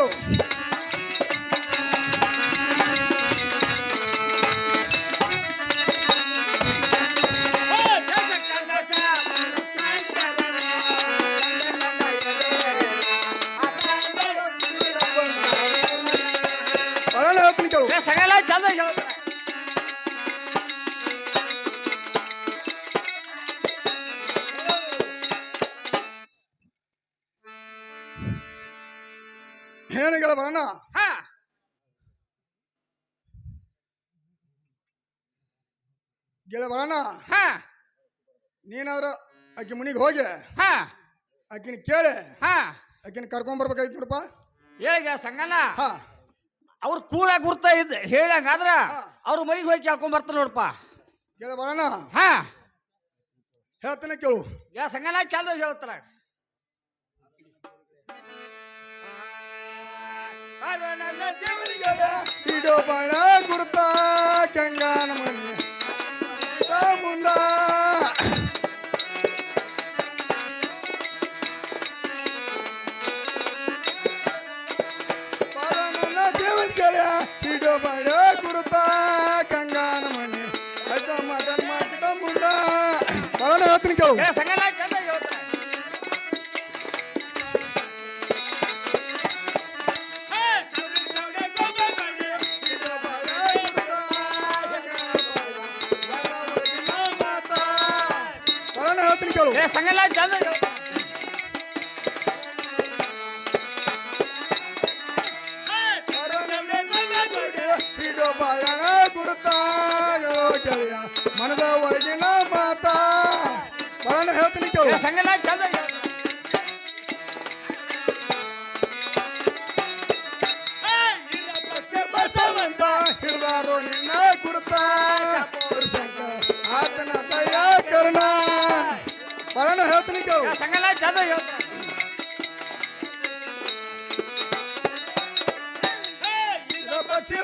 ಕೇಳು ಹೇಳ್ತೀನಿ ಕೇಳು ಸಗಲ ಚಂದ ಹೇಳಗಳ ಬರೋಣ ಗೆಳ ಬರೋಣ ನೀನಾದ್ರ ಆಕಿ ಮನಿಗೆ ಹೋಗಿ ಆಕಿನ ಕೇಳಿ ಆಕಿನ ಕರ್ಕೊಂಡ್ ಬರ್ಬೇಕಾಯ್ತು ನೋಡಪ್ಪ ಹೇಳ ಸಂಗಣ್ಣ ಅವ್ರ ಕೂಡ ಗುರ್ತ ಇದ್ದ ಹೇಳಂಗ ಆದ್ರ ಅವ್ರ ಮನೆಗೆ ಹೋಗಿ ಕೇಳ್ಕೊಂಡ್ ಬರ್ತಾರ ನೋಡಪ್ಪ ಗೆಳ ಬರೋಣ ಹೇಳ್ತಾನೆ ಕೇಳು ಸಂಗಣ್ಣ ಚಂದ ಹೇಳ್ತಾರ ಇಡೋ ಬಾಳ ಗುರುತ ಕೆಂಗಾನ ಮನೆ ಮುಂದ ನನ್ನ ಜೀವನ ಕೇಳ ಇಡೋ ಬಾಳ ಗುರುತ ಕಂಗಾನ ಮನೆ ಆಯ್ತ ಮಟನ್ ಮಾಟಿದ ಮುಂದ ಬರೋಣ ಹೇಳ್ತೀನಿ ಕೇಳು ಸಂಗಣ್ಣ ಚಂದ ಹೇಳ್ತಾರ ಸಂಗಣ್ಣ ಚಂದ ಇಡೋ ಬಾಳಣ ಗುರುತಾ ಗೆಳೆಯ ಮನದ ಒಳಗಿನ ಮಾತ ಬರೋಣ ಹೇಳ್ತೀನಿ ಕೇಳು ಸಂಗಣ್ಣ ಚಂದ ಬಸವಂತ ಹಿಡಿದಾರೋ ನಿನ್ನ ಗುರುತ ಆತನ ದಯಾ ಕರ್ಣ ಬರೋಣ ಹೇಳ್ತೀನಿ ಕೇಳು ಸಂಗಣ್ಣ ಚಂದ ಹೇಳ್ತಾರ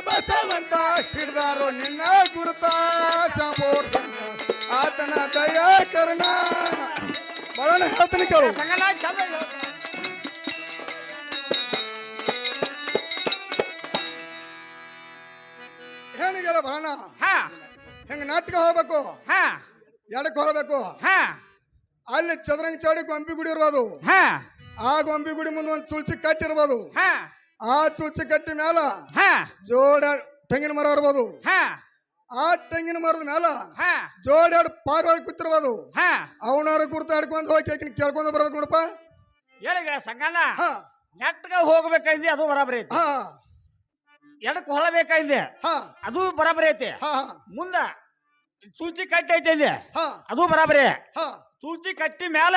ಬಸವಂತ ಹಿಡಿದಾರೋ ನಿನ್ನ ಗುರುತ ಆತನ ದಯಾ ಕರ್ಣ ಬರೋಣ ಹೇಳ್ತೀನಿ ಕೇಳು ಸಂಗಣ್ಣ ಚಂದ ಹೇಳ್ತಾರ ಹೆಣ್ಣಿಗೆಲ್ಲ ಬರೋಣ ಹೆಂಗ ನಾಟಕ ಹೋಗ್ಬೇಕು ಎಡಕ್ಕೆ ಹೋಗ್ಬೇಕು ಅಲ್ಲಿ ಚದರಂಗ ಚಾಡಿ ಗೊಂಬಿ ಗುಡಿ ಇರ್ಬೋದು ಆ ಗೊಂಬಿ ಗುಡಿ ಮುಂದೆ ಒಂದು ಚುಲ್ಚಿ ಕಟ್ಟಿರ್ಬೋದು ಆ ಚುಲ್ಚಿ ಕಟ್ಟಿ ಮ್ಯಾಲ ಜೋಡ ತೆಂಗಿನ ಮರ ಇರ್ಬೋದು ಆ ತೆಂಗಿನ ಮರದ ಮ್ಯಾಲ ಜೋಡೆರಡು ಪಾರ್ವಾಳಿ ಕೂತಿರ್ಬೋದು ಅವನವ್ರ ಗುರ್ತ ಹಿಡ್ಕೊಂಡು ಹೋಗಿ ಕೇಳ್ಕೊಂಡು ಬರ್ಬೇಕು ನೋಡಪ್ಪ ಹೇಳಿಗ ಸಂಗಣ್ಣ ನೆಟ್ಗ ಹೋಗ್ಬೇಕಾಯ್ದೆ ಅದು ಬರಾಬರಿ ಐತಿ ಎಡಕ್ ಹೊಲಬೇಕಾಯ್ದೆ ಅದು ಬರಾಬರಿ ಐತಿ ಮುಂದ ಚೂಚಿ ಕಟ್ಟಿ ಐತಿ ಅದು ಬರಾಬರಿ ಚೂಚಿ ಕಟ್ಟಿ ಮ್ಯಾಲ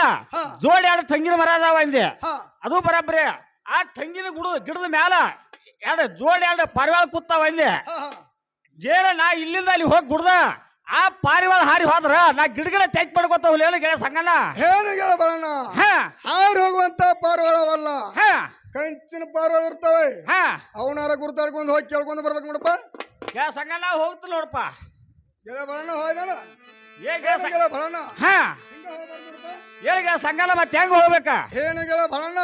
ಜೋಡಿ ಎರಡು ತೆಂಗಿನ ಮರ ಅದಾವ ಅಂದೆ ಅದು ಬರಾಬರಿ ಆ ತೆಂಗಿನ ಗಿಡದ ಮ್ಯಾಲ ಜೋಡಿ ಎರಡು ಪಾರಿವಾಳ ಕೂತಾವ ಅಂದೆ ಜೇರ ನಾ ಇಲ್ಲಿಂದ ಅಲ್ಲಿ ಹೋಗಿ ಗುಡ್ದ ಆ ಪಾರಿವಾಳ ಹಾರಿ ಹೋದ್ರ ನಾ ಗಿಡಗಳ ತೆಗ್ ಪಡ್ಕೋತಾವ ಹೇಳ ಸಂಗಣ್ಣ ಹೇಳ ಬರೋಣ ಹಾರಿ ಹೋಗುವಂತ ಪಾರಿವಾಳವಲ್ಲ ಕಂಚಿನ ಪಾರಿವಾಳ ಇರ್ತವೆ ಅವನಾರ ಗುರ್ತಾಡ್ಕೊಂಡು ಹೋಗಿ ಕೇಳ್ಕೊಂಡು ಬರ್ಬೇಕು ನೋಡಪ್ಪ ಸಂಗಣ್ಣ ಹೋಗ್ತ ನೋಡಪ್ಪ ಬರೋಣ ಹೋಯ್ದಾನ ಬರೋಣ ಹೇಳಿಗ ಸಂಗಣ್ಣ ಮತ್ತೆ ಹೆಂಗ ಹೋಗ್ಬೇಕ ಏನಿಗೆಲ್ಲ ಬರೋಣ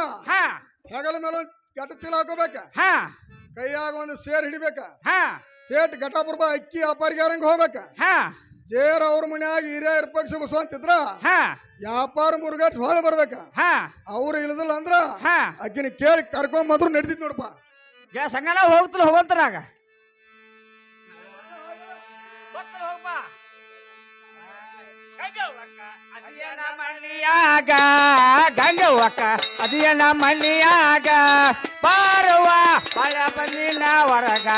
ಹೆಗಲ ಮೇಲೆ ಗಟ ಚೀಲ ಹಾಕೋಬೇಕ ಕೈಯಾಗ ಒಂದು ಸೇರ್ ಹಿಡಿಬೇಕ ತೇಟ್ ಘಟಪುರ್ಬ ಅಕ್ಕಿ ವ್ಯಾಪಾರಿಗಾರಂಗ ಹೋಗ್ಬೇಕ ಜೇರ್ ಅವ್ರ ಮನ್ಯಾಗ ಹಿರಿಯ ಇರ್ಪಕ್ಷ ಬಸವಂತಿದ್ರ ವ್ಯಾಪಾರ ಮುರುಗಟ್ ಹೊಳ ಬರ್ಬೇಕ ಅವ್ರು ಇಲ್ಲದಿಲ್ಲ ಅಂದ್ರ ಅಕ್ಕಿನ ಕೇಳಿ ಕರ್ಕೊಂಡ್ ಬಂದ್ರು ನಡ್ದಿದ್ ನೋಡಪ್ಪ ಸಂಗಣ್ಣ ಹೋಗ್ತಲ್ಲ ಹೋಗಂತರಾಗ ಮಣ್ಣಿಯಾಗ ಗಂಗವ್ವಕ್ಕ ಅದಿಯನ ಮಣ್ಣಿಯಾಗ ಬಾರವ್ವ ಬಾಳ ಬಂದಿನ ಹೊರಗ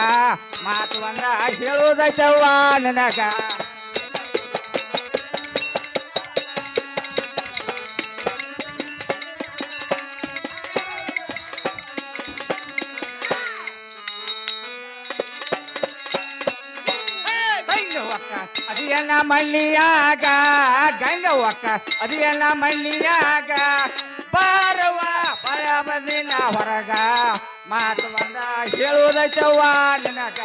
ಮಾತು ಅಂದ್ರ ಹೇಳುದೈತವ್ವ ನನಗ ಅದಿಯನ ಮಣ್ಣಿಯಾಗ ಗಂಗವ್ವಕ್ಕ ಅದಿಯನ ಮಣ್ಣಿಯಾಗ ಬಾರವ್ವ ಬಾಳ ಬಂದಿನ ಹೊರಗ ಮಾತು ಬಂದ ಹೇಳುದೈತವ್ವ ನಿನಗ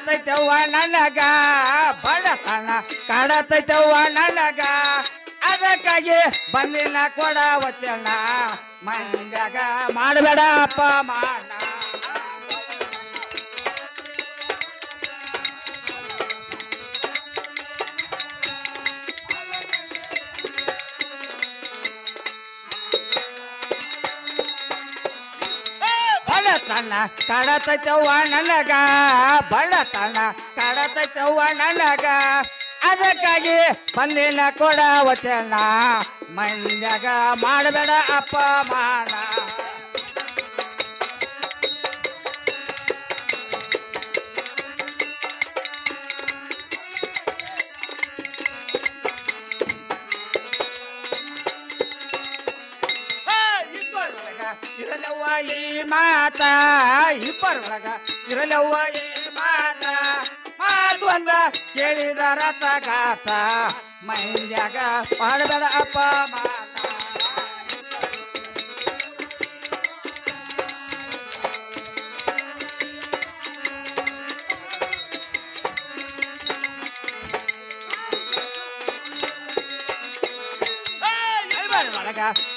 ಕಾಡತೈತವ್ವ ನನಗ ಬಡತನ ಕಾಡತೈತವ್ವ ನನಗ ಅದಕ್ಕಾಗಿ ಬಂದಿನ ಕೊಡ ವಚನ ಮಂದ್ಯಾಗ ಮಾಡಬೇಡ ಅಪಮಾನ ಬಡತನ ಕಾಡತೈತವ್ವ ನನಗ ಬಡತನ ಕಾಡತೈತವ್ವ ನನಗ ಅದಕ್ಕಾಗಿ ಬಂದಿನ ಕೊಡ ವಚನ ಮಂದ್ಯಾಗ ಮಾಡಬೇಡ ಅಪಮಾನ ಇರಲವ್ವ ಈ ಮಾತ ಇಬ್ಬರೊಳಗ ಇರಲವ್ವ ಈ ಮಾತ ಮಾತು ಅಂದ ಕೇಳಿದ ರಥಗಾತ ಮಂದ್ಯಾಗ ಮಾಡಬೇಡ ಅಪಮಾನ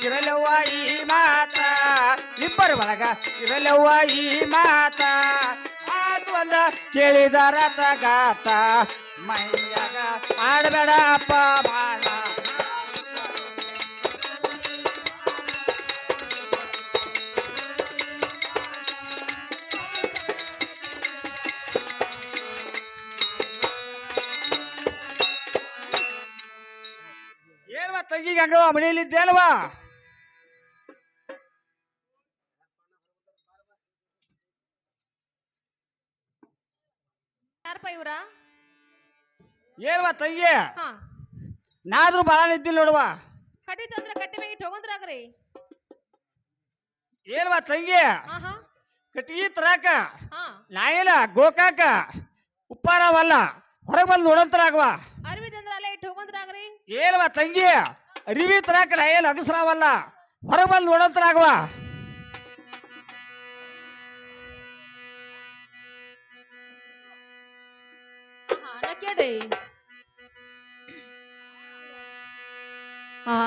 ಇರಲವ್ವ ಈ ಮಾತ ಇಬ್ಬರ ಒಳಗ ಇರಲವ್ವ ಈ ಮಾತ ಮಾತು ಅಂದ ಕೇಳಿದ ರಥಗಾತ ಮಂದ್ಯಾಗ ಮಾಡಬೇಡ ಅಪಮಾನ ಏನ್ವಾ ತಂಗಿಗೆ ಹಂಗವ ಮನೆಯಲ್ಲಿದ್ದೇಲ್ವಾ ಯಾರಪ್ಪ ಇವ್ರ ಏನ್ವಾ ತಂಗಿ ಹಾ ನಾದ್ರೂ ಬಾಳ ನಿದ್ದಿಲ್ಲ ನೋಡುವ ಕಟ್ಟಿ ತಂದ್ರೆ ಕಟ್ಟಿ ಮ್ಯಾಗ ಇಟ್ಟು ಹೋಗಂದ್ರಾಗ್ರಿ ಏನ್ವಾ ತಂಗಿ ಆಹಾ ಕಟ್ಗಿ ತರಾಕ ಹಾ ನಾಯಿಲ್ಲ ಗೋಕಾಕ ಉಪ್ಪಾರವಲ್ಲ ಹೊರಗೆ ಬಂದು ನೋಡಂತರಾಗವ ಅರ್ವಿ ತಂದ್ರೆ ಅಲ್ಲೇ ಇಟ್ಟು ಹೋಗಂದ್ರಾಗ್ರಿ ಏನ್ವಾ ತಂಗಿ ಅರಿವಿ ತರಾಕ ನಾಯಿಲ್ಲ ಅಗಸ್ರಾವಲ್ಲ ಹೊರಗೆ ಬಂದು ನೋಡಂತರಾಗವ ಹಾ ನಾ ಕೇಳ್ರಿ ಹಾ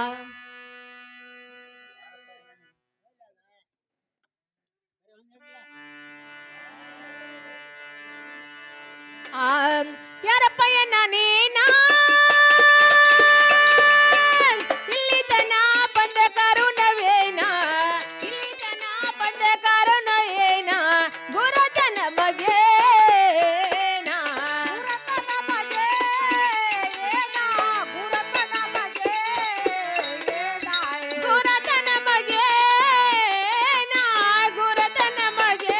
ಯಾರಪ್ಪ ಎನ್ನ ನೀನಾ ಇಲ್ಲಿ ತನ ಬಂದ ಕರುಣವೇನ ಇಲ್ಲಿ ತನ ಬಂದ ಕರುಣವೇನ ಗುರುತನ ಮಗೇನ ಗುರುತನ ಮಗೇನ ಗುರುತನ ಮಗೇನ ಗುರುತನ ಮಗೇನ ಗುರುತನ ಮಗೇನ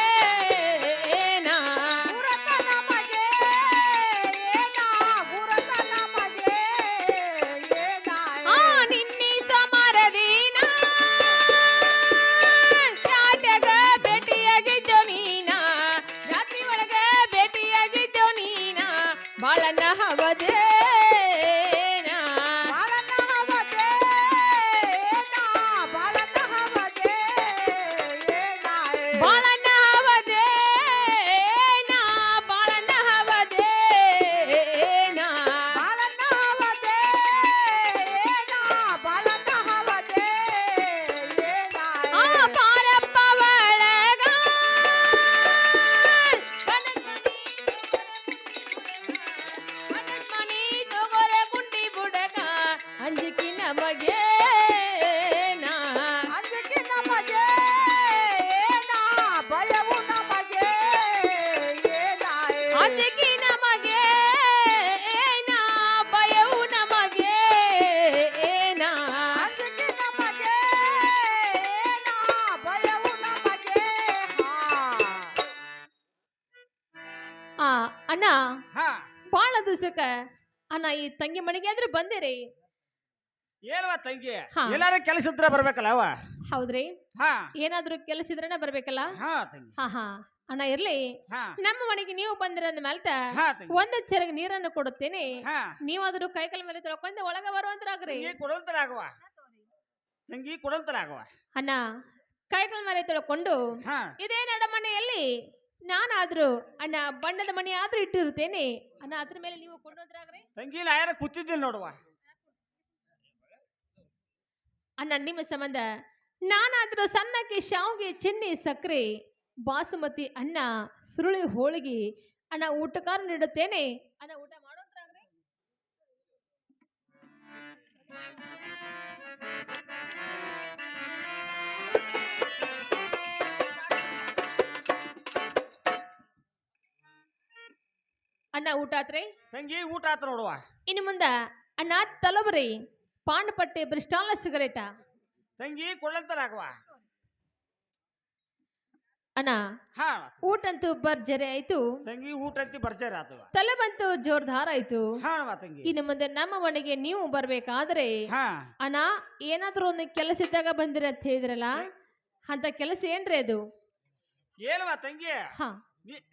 ಗುರುತನ ಆ ನಿನ್ನಿ ಸಮರದೀನ ಜಾತ್ಯಾಗ ಭೇಟಿಯಾಗಿದ್ದೋ ನೀನ ರಾತ್ರಿ ಒಳಗ ಭೇಟಿಯಾಗಿದ್ದೋ ನೀನ ಬಾಳನ ಹವದೇನ ಬಾಳನ ಹವದೇನ ಬಾಳನ ಹವದೇನ ಬಾಳನ ಹವದೇನ ಬಾಳನ ಹವದೇನ ಬಾಳನ ಹವದೇನ ಬಾಳನ ಹವದೇನ ಆ ಪಾರಪ್ಪ ಒಳಗ ಮನಿ ತಗೋರ ಗುಂಡಿ ಬುಡಕ ಅಂಜಿಕಿ ನಮಗೇನ ಅಂಜಿಕಿ ನಮಗೇನ ಭಯವು ನಮಗೇನ ಅಂಜಿಕಿ ನಮಗೇನ ಭಯವು ನಮಗೇನ ಅಂಜಿಕಿ ನಮಗೇನ ಭಯವು ನಮಗೇ ಅಣ್ಣ ಹಾ ಬಾಳ ದಿವಸಕ್ಕ ಅಣ್ಣ ಈ ತಂಗಿ ಮನೆಗೆ ಆದ್ರೆ ಬಂದಿರಿ ಏನ್ವಾ ತಂಗಿ ಹಾ. ಎಲ್ಲಾರ ಕೆಲಸ ಇದ್ರ ಬರ್ಬೇಕಲ್ಲ ಅವ ಹೌದ್ರಿ ಹಾ ಏನಾದ್ರೂ ಕೆಲಸ ಇದ್ರೇನ ಬರ್ಬೇಕಲ್ಲ ಹಾ ತಂಗಿ ಹಾ ಹಾ ಅಣ್ಣ ಇರ್ಲಿ ಹಾ ನಮ್ಮ ಮನೆಗೆ ನೀವು ಬಂದಿರಂದ ಮೇಲ್ತ ಹಾ ತಂಗಿ ಒಂದ್ ಚೆರಗ ನೀರನ್ನು ಕೊಡುತ್ತೇನೆ ಹಾ ನೀವಾದ್ರೂ ಕೈಕಲ್ ಮೇಲೆ ತೊಳ್ಕೊಂಡು ಒಳಗ ಬರುವಂತರಾಗ್ರಿ ತಂಗಿ ಕೊಡಂತರಾಗವ ತಂಗಿ ಕೊಡಂತರಾಗವ ಅಣ್ಣ ಕೈಕಲ್ ಮೇಲೆ ತೊಳ್ಕೊಂಡು ಹಾ ಇದೇ ನಡಮನೆಯಲ್ಲಿ ನಾನಾದ್ರೂ ಅಣ್ಣ ಬಣ್ಣದ ಮಣಿ ಆದ್ರೂ ಇಟ್ಟಿರುತ್ತೇನೆ ಅಣ್ಣ, ಅದ್ರ ಮೇಲೆ ನೀವು ಕೊಂಡೋದ್ರಾಗ್ರೆ ತಂಗಿ ನಾ ಯಾರ ಕೂತಿದ್ದಿಲ್ಲ ನೋಡುವ. ಅಣ್ಣ ನಿಮ್ಮ ಸಂಬಂಧ ನಾನಾದ್ರೂ ಸಣ್ಣಕ್ಕೆ ಶಾವ್ಗೆ ಚಿನ್ನಿ ಸಕ್ಕರೆ ಬಾಸುಮತಿ ಅನ್ನ ಸುರುಳಿ ಹೋಳಿಗೆ ಅಣ್ಣ ಊಟಕಾರ ನೀಡುತ್ತೇನೆ ಅಣ್ಣ, ಊಟ ಮಾಡೋದ್ರಾಗ್ರೆ. ಅಣ್ಣ ಊಟ ಆತ್ರಿ ತಂಗಿ ಊಟ ಆತ ನೋಡುವ. ಇನ್ನು ಮುಂದ ಅಣ್ಣ ತಲಬರಿ ಪಾಂಡಪಟ್ಟೆ ಬ್ರಿಸ್ಟಾಲ ಸಿಗರೇಟ ತಂಗಿ ಕೊಳ್ಳಂತರಾಗವ. ಅಣ್ಣ ಹಾ ಊಟಂತೂ ಭರ್ಜರಿ ಆಯ್ತು, ತಂಗಿ ಊಟ ಅಂತಿ ಬರ್ಜಾರ ಆತವ. ತಲೆಬಂತು ಜೋರ್ದಾರ ಆಯ್ತು. ಹಾ ತಂಗಿ ಇನ್ನು ಮುಂದೆ ನಮ್ಮ ಮನೆಗೆ ನೀವು ಬರ್ಬೇಕಾದ್ರೆ ಹಾ ಅಣ್ಣ ಏನಾದ್ರೂ ಒಂದು ಕೆಲಸ ಇದ್ದಾಗ ಬಂದಿರ ಅಂತ ಹೇಳಿದ್ರಲ್ಲ, ಅಂತ ಕೆಲಸ ಏನ್ರಿ ಅದು? ಏಲ್ವಾ ತಂಗಿ, ಹಾ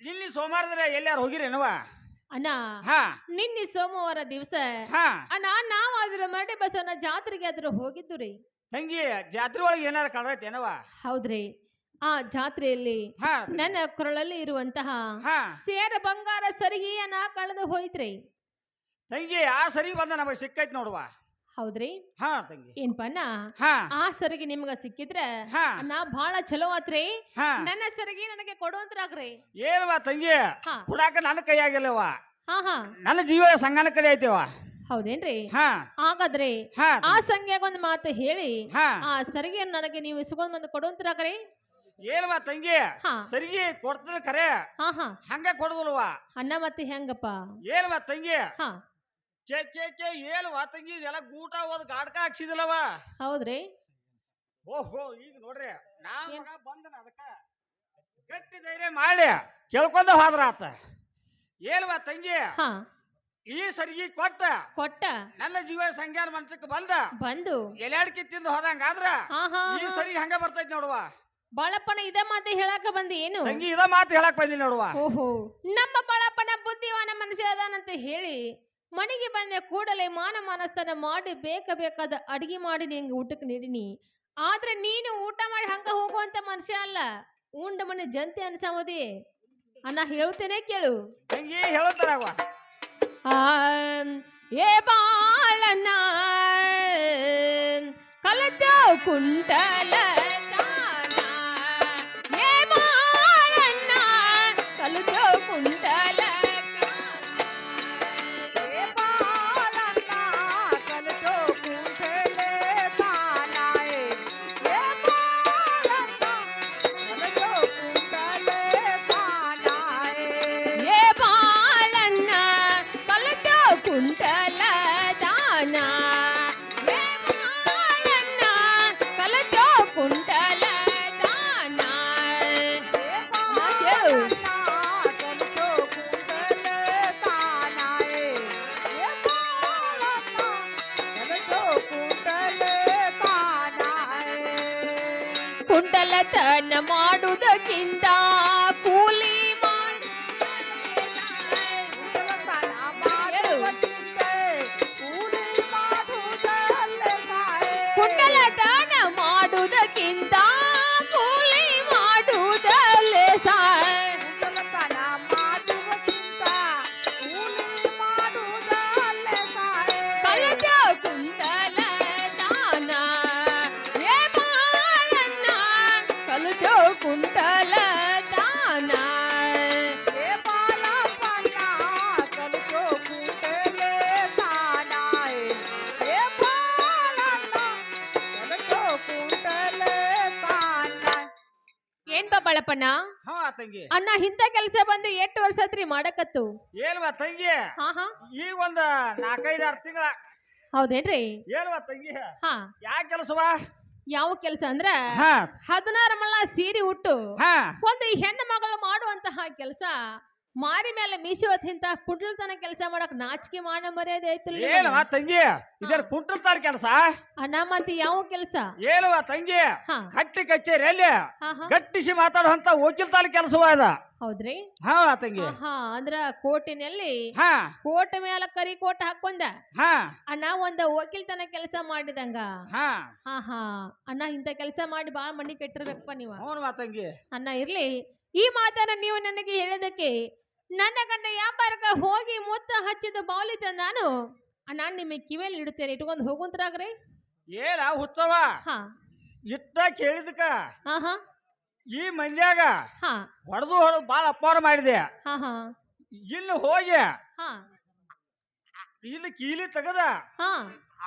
ನಿಲ್ಲಿ ಸೋಮವಾರದ್ರೆ ಎಲ್ಲಾರು ಹೋಗಿರೇನವ? ಅಣ್ಣ ಹಾ ನಿನ್ನೆ ಸೋಮವಾರ ದಿವಸ ಹಾ ಅಣ್ಣ ನಾವಾದ್ರೂ ಮರಡಿ ಬಸವನ ಜಾತ್ರೆಗೆ ಆದ್ರೂ ಹೋಗಿದ್ದು ರೀ. ತಂಗಿ ಜಾತ್ರೆ ಒಳಗೆ ಏನಾರ ಕಳ್ದೈತೇನವ? ಹೌದ್ರಿ, ಆ ಜಾತ್ರೆಯಲ್ಲಿ ಹಾ ನನ್ನ ಕೊರಳಲ್ಲಿ ಇರುವಂತಹ ಹಾ ಸೇರ ಬಂಗಾರ ಸರಿಗೆಯನ್ನ ಕಳೆದು ಹೋಯ್ತ್ರಿ. ತಂಗಿ ಆ ಸರಿ ಬಂದ ನಮಗೆ ಸಿಕ್ಕೈತ್ ನೋಡುವ. ಹೌದ್ರಿ, ಹಾ ತಂಗಿ ಏನ್ಪ ಅಣ್ಣ ಹಾ ಆ ಸರಿಗೆ ನಿಮ್ಗ ಸಿಕ್ಕಿದ್ರ ಹಾ ಅಣ್ಣ ಬಹಳ ಚಲೋ ಆತ್ರಿ. ಹಾ ನನ್ನ ಸರಿಗೆ ನನಗೆ ಕೊಡುವಂತ್ರಾಗ್ರಿ. ಏಲ್ವಾ ತಂಗಿ, ಹಾ ಕುಡಾಕ ನನ್ನ ಕೈ ಆಗಿಲ್ಲವ, ಹಾ ಹಾ ನನ್ನ ಜೀವ ಸಂಗನ ಕಡೆ ಐತೆವ. ಹೌದೇನ್ರಿ? ಹಾ ಹಾಗಾದ್ರೆ ಹಾ ಆ ಸಂಖ್ಯಾಗ ಒಂದು ಮಾತು ಹೇಳಿ ಹಾ ಆ ಸರಿಗೆಯನ್ನು ನನಗೆ ನೀವು ಇಸ್ಕೊಂಡ್ ಬಂದು ಕೊಡುವಂತ್ರಾಗ್ರಿ. ಏಲ್ವಾ ತಂಗಿ, ಹಾ ಸರಿಗೆ ಕೊಡ್ತದ ಖರೆ ಹಾ ಹಾ ಹಂಗ ಕೊಡುದಿಲ್ವಾ? ಅಣ್ಣ ಮತ್ತೆ ಹೆಂಗಪ್ಪ? ಏಲ್ವಾ ತಂಗಿ, ಹಾ ಚೇ ಚೇ ಚೇ ಏಲ್ವಾ ತಂಗಿ, ಇದೆಲ್ಲ ಗೂಟ ಹೋದ್ ಗಾಡ್ಕ ಹಾಕ್ಸಿದಿಲ್ಲವ. ಹೌದ್ರಿ, ಓಹೋ ಈಗ ನೋಡ್ರಿ ನಾ ಮಗ ಬಂದನ ಅದಕ್ಕ ಗಟ್ಟಿ ಧೈರ್ಯ ಮಾಡಿ ಕೇಳ್ಕೊಂಡ ಹೋದ್ರ ಆತ. ಏಲ್ವಾ ತಂಗಿ, ಹಾ ಈ ಸರಿಗೆ ಕೊಟ್ಟ ಕೊಟ್ಟ ನನ್ನ ಜೀವ ಸಂಜ್ಞಾನ ಮನ್ಸಕ್ಕೆ ಬಂದು ಎಲ್ಯಾಡ್ಕಿ ತಿಂದು ಹೋದಂಗ ಆದ್ರ ಹಾ ಹಾ ಈ ಸರಿ ಹಂಗ ಬರ್ತೈತಿ ನೋಡುವ. ಬಾಳಪ್ಪನ ಇದ ಮಾತೆ ಹೇಳಾಕ ಬಂದಿ ಏನು? ತಂಗಿ ಇದ ಮಾತು ಹೇಳಕ್ ಬಂದಿ ನೋಡುವ. ಓಹೋ, ನಮ್ಮ ಬಾಳಪ್ಪನ ಬುದ್ಧಿವಾನ ಮನುಷ್ಯ ಅದಾನಂತ ಹೇಳಿ ಮನೆಗೆ ಬಂದ ಕೂಡಲೇ ಮಾನ ಮಾನಸ್ತನ ಮಾಡಿ ಬೇಕಾದ ಅಡಿಗೆ ಮಾಡಿ ನಿಂಗೆ ಊಟಕ್ಕೆ ನೀಡಿನಿ. ಆದ್ರೆ ನೀನು ಊಟ ಮಾಡಿ ಹಂಗ ಹೋಗುವಂತ ಮನುಷ್ಯ ಅಲ್ಲ, ಉಂಡ ಮನೆ ಜಂತಿ ಅನ್ಸಮದಿ. ಅಣ್ಣ ಹೇಳ್ತೇನೆ ಕೇಳು. ತಂಗಿ ಹೇಳುತ್ತಾರವ. ಏ ಬಾಳಣ್ಣ ಕಲತ ಕುಂಟಲ ತಾನ, ಏ ಬಾಳಣ್ಣ ಕಲತ ಕುಂಟಲ ಕುಂಟಲ ದಾನ, ಕಲತ ಕುಂಟಲ ದಾನ. ಕೇಳು ಕುಂಟಲತನ ಮಾಡುವುದಕ್ಕಿಂತ ಕೂಲಿ ಕುಂಡಲದಾನ ಮಾಡುವುದಕ್ಕಿಂತ ಕೂಲಿ ಮಾಡುವುದಲ್ಲೇ ಸಾಯ್. ಕಲತ ಕುಂಡಲ ದಾನ, ಏ ಬಾಳಣ್ಣ ಕಲತ ಕುಂಡಲ ದಾನ. ಏನ್ ಬಾಳಪ್ಪಣ್ಣ ಹಾ ತಂಗಿ, ಅಣ್ಣ ಇಂಥ ಕೆಲಸ ಬಂದು 8 ವರ್ಷ ಆತ್ರಿ ಮಾಡಕತ್ತು. ಏಲ್ವಾ ತಂಗಿ, ಹಾ ಹಾ ಈಗ ಒಂದ್ 4-5-6 ತಿಂಗಳ. ಹೌದೇನ್ರಿ? ಏಲ್ವಾ ತಂಗಿ, ಹಾ ಯಾ ಕೆಲಸವಾ? ಯಾವ ಕೆಲಸ ಅಂದ್ರ ಹಾ 16 ಮಳ್ಳ ಸೀರೆ ಉಟ್ಟು ಹಾ ಒಂದು ಹೆಣ್ಣು ಮಗಳು ಮಾಡುವಂತಹ ಕೆಲಸ. ಮಾರಿ ಮೇಲೆ ಮೀಸುವತ್ತಿಂತ ಕುಡ್ಲತನ ಕೆಲಸ ಮಾಡಕ್ ನಾಚಿಕೆ ಮಾನ ಮರ್ಯಾದೆ ಐತಿಲ್ಲ ಏಲ್ವಾ ತಂಗಿ, ಇದೇನ್ ಕುಂಟಲ್ತಾರ ಕೆಲಸ? ಅಣ್ಣ ಮತ್ತೆ ಯಾವ ಕೆಲಸ? ಏಲ್ವಾ ತಂಗಿ, ಹಾ ಗಟ್ಟಿ ಕಚೇರಿ ಅಲ್ಲಿ ಹಾ ಹಾ ಗಟ್ಟಿಸಿ ಮಾತಾಡುವಂತ ವಕೀಲ್ತಾರ ಕೆಲಸವ ಅದ. ಹೌದ್ರಿ? ಹಾ ತಂಗಿ, ಹಾ ಅಂದ್ರ ಕೋಟಿನಲ್ಲಿ ಹಾ ಕೋಟ ಮೇಲೆ ಕರಿ ಕೋಟ ಹಾಕೊಂಡ ಹಾ ಅಣ್ಣ ಒಂದ ವಕೀಲ್ತನ ಕೆಲಸ ಮಾಡಿದಂಗ. ಹಾ ಹಾ ಹಾ ಅಣ್ಣ ಇಂತ ಕೆಲಸ ಮಾಡಿ ಬಾಳ ಮನಿ ಕೆಟ್ಟಿರ್ಬೇಕಪ್ಪ ನೀವ. ಹೌನವಾ ತಂಗಿ. ಅಣ್ಣ ಇರ್ಲಿ, ಈ ಮಾತನ್ನ ನೀವು ನನಗೆ ಹೇಳಿದಕ್ಕೆ ನನ್ನ ಗಂಡ ವ್ಯಾಪಾರಕ್ಕೆ ಹೋಗಿ ಮುತ್ತ ಹಚ್ಚಿದ ಬಾವಲಿ ನಾನು ನಾನು ನಿಮಗೆ ಕಿವಿಯಲ್ಲಿ ಇಡುತ್ತೇನೆ, ಇಟ್ಕೊಂಡು ಹೋಗುವಂತರಾಗ್ರಿ. ಏನ ಹುಚ್ಚವ ಹಾ ಇಟ್ಟ ಕೇಳಿದಕ್ಕ ಹಾ ಹಾ ಈ ಮಂದ್ಯಾಗ ಹಾ ಹೊಡೆದು ಬಾಳ ಅಪಮಾನ ಮಾಡಿದೆ. ಹಾ ಹಾ ಇಲ್ಲಿ ಹೋಗಿ ಹಾ ಇಲ್ಲಿ ಕೀಲಿ ತೆಗದ ಹಾ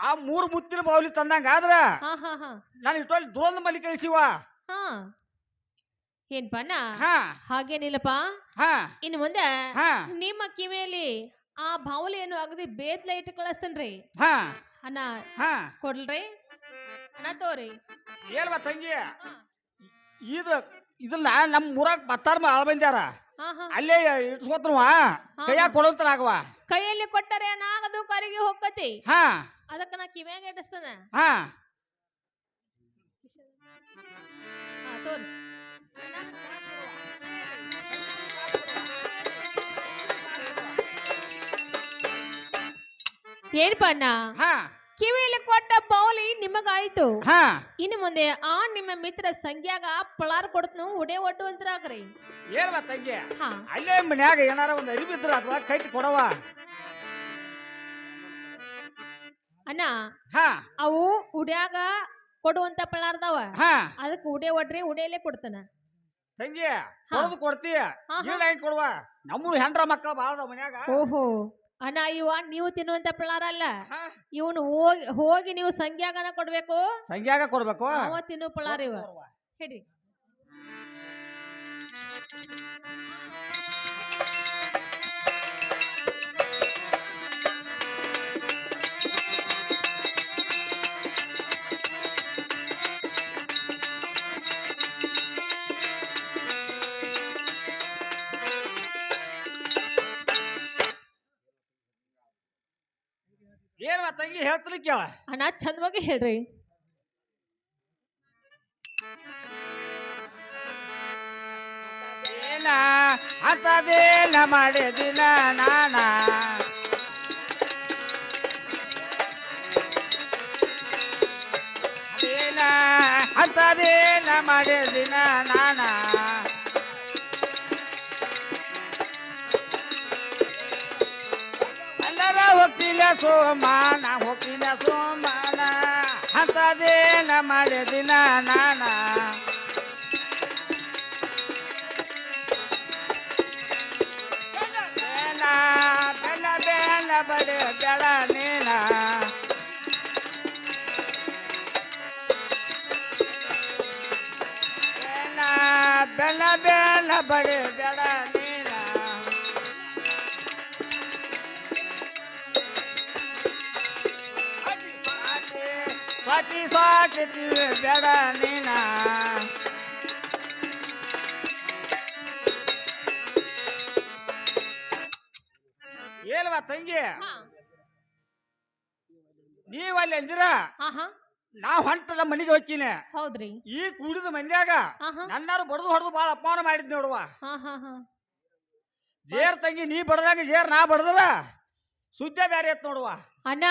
ಆ 3 ಮುತ್ತಿನ ಬಾವಲಿ ತಂದಂಗ ಆದ್ರ ಹಾ ಹಾ ಹಾ ನಾನು ಇಷ್ಟೊಂದು ದ್ರೋಣ ಮಲಿ ಕಳಿಸಿವ. ಹಾ ಏನ್ ಬಣ್ಣ ಹಾ ಹಾಗೇನಿಲ್ಲಪ್ಪ. ಹಾ ಇನ್ನು ಮುಂದೆ ಹಾ ನಿಮ್ಮ ಕಿವಿಯಲ್ಲಿ ಆ ಬಾವಲಿಯನ್ನು ಅಗದಿ ಬೇತ್ಲ ಇಟ್ಟು ಕಳಿಸ್ತೇನ್ರಿ. ಹಾ ಅಣ್ಣ ಹಾ ಕೊಡ್ಲ್ರಿ ಅಣ್ಣ ತೋರಿ. ಏಲ್ವಾ ತಂಗಿ ಹಾ ಇದನ್ನ ನಮ್ಮ ಊರಾಗ ಬತ್ತಾರ ಆಳ್ ಬಂದ್ಯಾರ, ಹಾ ಹಾ ಅಲ್ಲೇ ಇಟ್ಸ್ಕೊತನವ ಕೈಯಾಗ ಕೊಡಂತನಾಗವ. ಕೈಯಲ್ಲಿ ಕೊಟ್ಟರೆ ಏನಾಗದು ಕರಿಗೆ ಹೋಗತಿ. ಹಾ ಅದಕ್ಕ ನಾ ಕಿವ್ಯಾಗ ಇಡಿಸ್ತಾನ. ಹಾ ತೋರಿ ಏನ್ಪ ಅಣ್ಣ ಹಾ ಕಿವಿಯಲ್ಲಿ ಕೊಟ್ಟ ಬಾವಲಿ ನಿಮಗಾಯ್ತು. ಹಾ ಇನ್ನು ಮುಂದೆ ಆ ನಿಮ್ಮ ಮಿತ್ರ ಸಂಖ್ಯಾಗ ಪಳಾರ್ ಕೊಡ್ತನು ಉಡೆ ಒಟ್ಟು ಅಂತರಾಗ್ರಿ. ಏಲ್ವಾ ತಂಗಿ ಹಾ ಅಲ್ಲೇ ಮನ್ಯಾಗ ಏನಾರ ಒಂದು ಅರಿವಿದ್ರ ಅಥವಾ ಕೈಟ್ ಕೊಡವ. ಅಣ್ಣ ಹಾ ಅವು ಉಡ್ಯಾಗ ಕೊಡುವಂತ ಪಳಾರ್ದಾವ, ಹಾ ಅದಕ್ಕೆ ಉಡೆ ಒಡ್ರಿ ಉಡೆಯಲ್ಲೇ ಕೊಡ್ತಾನ. ತಂಗಿ ಕೊಡದು ಕೊಡ್ತೀಯ ಹಾ, ಹಾ. ಏನ್ ಹೆಂಗ್ ಕೊಡುವ. ನಮ್ಮ ಹೆಂಡ್ರ ಮಕ್ಕಳು ಬಾಳ ಮನ್ಯಾಗ. ಓಹೋ ಅಣ್ಣ ಇವ ನೀವು ತಿನ್ನುವಂತ ಪಳಾರ ಅಲ್ಲ, ಹಾ, ಇವನು ಹೋಗಿ ಹೋಗಿ ನೀವು ಸಂಖ್ಯಾಗನ ಕೊಡ್ಬೇಕು. ಸಂಗ್ಯಾಗ ಕೊಡ್ಬೇಕು. ಅವ ತಿನ್ನು ಪಳಾರ ಇವ ಹೇಳ್ರಿ. ಏನ್ವಾ ತಂಗಿ ಹೇಳ್ತೀನಿ ಕೇಳ. ಅಣ್ಣ ಚಂದವಾಗಿ ಹೇಳ್ರಿ. ಏನ ಅಂತದೇನ ಮಾಡಿದಿನ ನಾನ, ಏನ ಅಂತದೇನ ಮಾಡಿದಿನ ನಾನ, ಎಲ್ಲರ ಹೋಗ್ತಿಲ್ಲ ಸೋಮಾನ ಹೋಗ್ತಿಲ್ಲ ಸೋಮಾನ ಅಂತದೇನ ಮಾಡಿದಿನ ನಾನ. ಬೆಲ್ಲ ಬೆಲ್ಲ ಬಡೆ ಬೆಳ ನೀನ, ಬೆಲ್ಲ ಬೆಲ್ಲ ಬಡೆ ಬೆಳ ನೀನ, ಸ್ವಾತಿ ಸ್ವಾತಿ ಬೆಡ ನೀನ. ಏಲ್ವಾ ತಂಗಿ ಹಾ ನೀವ್ ಅಲ್ಲಿ ಅಂದಿರ ಹಾ ಹಾ ನಾವ್ ಹೊಂಟದ ಮನಿಗೆ ಹೋಗ್ತೀನಿ. ಹೌದ್ರಿ. ಈ ಕುಡಿದ ಮಂದ್ಯಾಗ ಹಾ ಹಾ ನನ್ನಾರು ಬಡದು ಹೊಡೆದು ಬಾಳ ಅಪಮಾನ ಮಾಡಿದ್ ನೋಡುವ. ಹಾ ಹಾ ಹಾ ಜೇರ್ ತಂಗಿ ನೀ ಬಡದಾಗ ಜೇರ್ ನಾ ಬಡದಲ್ಲ ಸುದ್ದ ಬ್ಯಾರೆ ಐತ್ ನೋಡುವ. ಅಣ್ಣ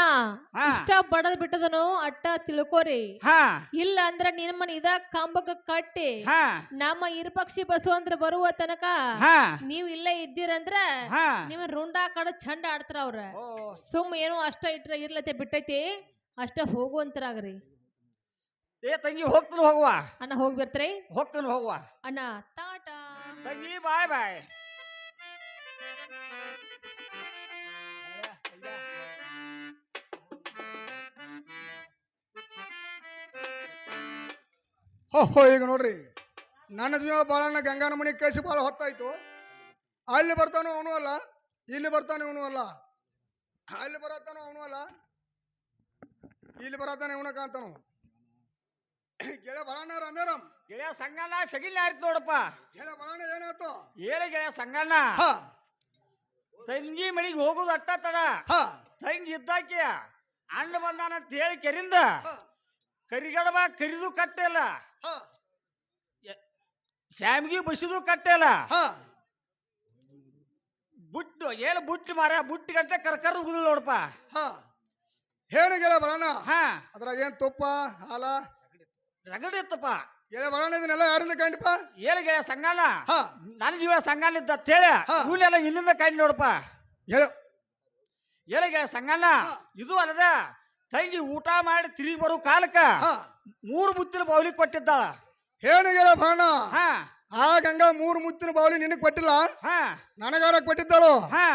ಹಾ. ಇಷ್ಟ ಬಡದ್ ಬಿಟ್ಟದನು ಅಟ್ಟ ತಿಳ್ಕೋರಿ. ಹಾ ಇಲ್ಲ ಅಂದ್ರ ನಿಮ್ಮನ್ನ ಇದ ಕಂಬಕ್ಕ ಕಟ್ಟಿ ಹಾ ನಮ್ಮ ಇರುಪಕ್ಷಿ ಬಸವಂದ್ರ ಬರುವ ತನಕ ಹಾ ನೀವ್ ಇಲ್ಲೇ ಇದ್ದೀರಂದ್ರ ಹಾ ನಿಮ್ ರುಂಡ ಕಡ ಚಂಡ ಆಡ್ತಾರ ಅವ್ರ. ಓ, ಸುಮ್ ಏನೋ ಅಷ್ಟ ಇಟ್ರ ಇರ್ಲತೆ ಬಿಟ್ಟೈತಿ ಅಷ್ಟ ಹೋಗುವಂತರಾಗ್ರಿ. ಏ ತಂಗಿ ಹೋಗ್ತೀನಿ ಹೋಗುವ, ಅಣ್ಣ ಹೋಗಿ ಬರ್ತೀರಿ. ಹೋಗ್ತೀನಿ ಹೋಗುವ ಅಣ್ಣ ಟಾಟಾ. ತಂಗಿ ಬಾಯ್ ಬಾಯ್. ಹೋ ಈಗ ನೋಡ್ರಿ ನನ್ನ ಜೀವ ಬಾಳಣ್ಣ ಗಂಗಾನ ಮನೆ ಕಳಿಸಿ ಭಾಳ ಹೊತ್ತಾಯ್ತು. ಅಲ್ಲಿ ಬರ್ತಾನೋ ಅವನು ಅಲ್ಲ, ಇಲ್ಲಿ ಬರ್ತಾನೆ ಇವನು ಅಲ್ಲ, ಅಲ್ಲಿ ಬರತ್ತಾನೋ ಅವನು ಅಲ್ಲ, ಇಲ್ಲಿ ಬರತ್ತಾನೆ ಇವನ ಕಾಂತಾನು. ಗೆಳೆಯ ಬಾಳಣ್ಣ ರಾಮೇರಾಮ್ ಗೆಳೆಯ ಸಂಗಣ್ಣ ಸಗಿಲ್ ಆಯ್ತು ನೋಡಪ್ಪ. ಗೆಳೆಯ ಬಾಳಣ್ಣ ಏನಾಯ್ತು? ಹೇಳಿ ಗೆಳೆಯ ಸಂಗಣ್ಣ ಹಾ ತಂಗಿ ಮನಿಗೆ ಹೋಗುದು ಅಟ್ಟ ತಡ. ಹಾ ತಂಗಿ ಇದ್ದಾಕಿ ಅಣ್ಣ ಬಂದಾನಂತ ಹೇಳಿ ಕೆರಿಂದ ಹಾ ಕರಿಗಡಬ ಕರಿದು ಕಟ್ಟಿಲ್ಲ, ಹಾ ಶ್ಯಾಮ್ಗಿ ಬಸಿದು ಕಟ್ಟಿಲ್ಲ, ಹಾ ಬುಟ್ಟು ಏನ್ ಬುಟ್ಟಿ ಮಾರ ಬುಟ್ಟಿ ಗಂಟೆ ಕರ್ಕರ್ ಉಗುದು ನೋಡಪ್ಪ. ಹಾ ಹೇಳು ಗೆಳೆಯ ಬಾಳಣ್ಣ, ಹಾ ಅದ್ರಾಗ ಏನ್ ತುಪ್ಪ ಹಾಲ ರಗಡಿ ಇತ್ತಪ್ಪ. ಎಲೆ ಬರೋಣ ಇದನ್ನೆಲ್ಲ ಯಾರಿಂದ ಕಂಡಿಪ್ಪ ಏಳಿಗೆ ಸಂಗಣ್ಣ ಹಾ ನನ್ನ ಜೀವ ಸಂಗಣ್ಣ ಇದ್ದ ಅಂತೇಳಿ ಹಾ. ಇವನ್ನೆಲ್ಲ ಇಲ್ಲಿಂದ ಕಂಡು ನೋಡಪ್ಪ ಹೇಳು ಏಳಿಗೆ ಸಂಗಣ್ಣ ಹಾ. ಇದು ಅಲ್ಲದ ತಂಗಿ ಊಟ ಮಾಡಿ ತಿರುಗಿ ಬರೋ ಕಾಲಕ್ಕ ಹಾ 3 ಮುತ್ತಿನ ಬೌಲಿ ಕೊಟ್ಟಿದ್ದಾಳ ಹೇಳುಗೆಳ ಬರೋಣ ಹಾ ಆ ಗಂಗಾ 3 ಮುತ್ತಿನ ಬಾವಲಿ ನಿನಗ್ ಕೊಟ್ಟಿಲ್ಲ ಹಾ ನನಗಾರ ಕೊಟ್ಟಿದ್ದಾಳು ಹಾ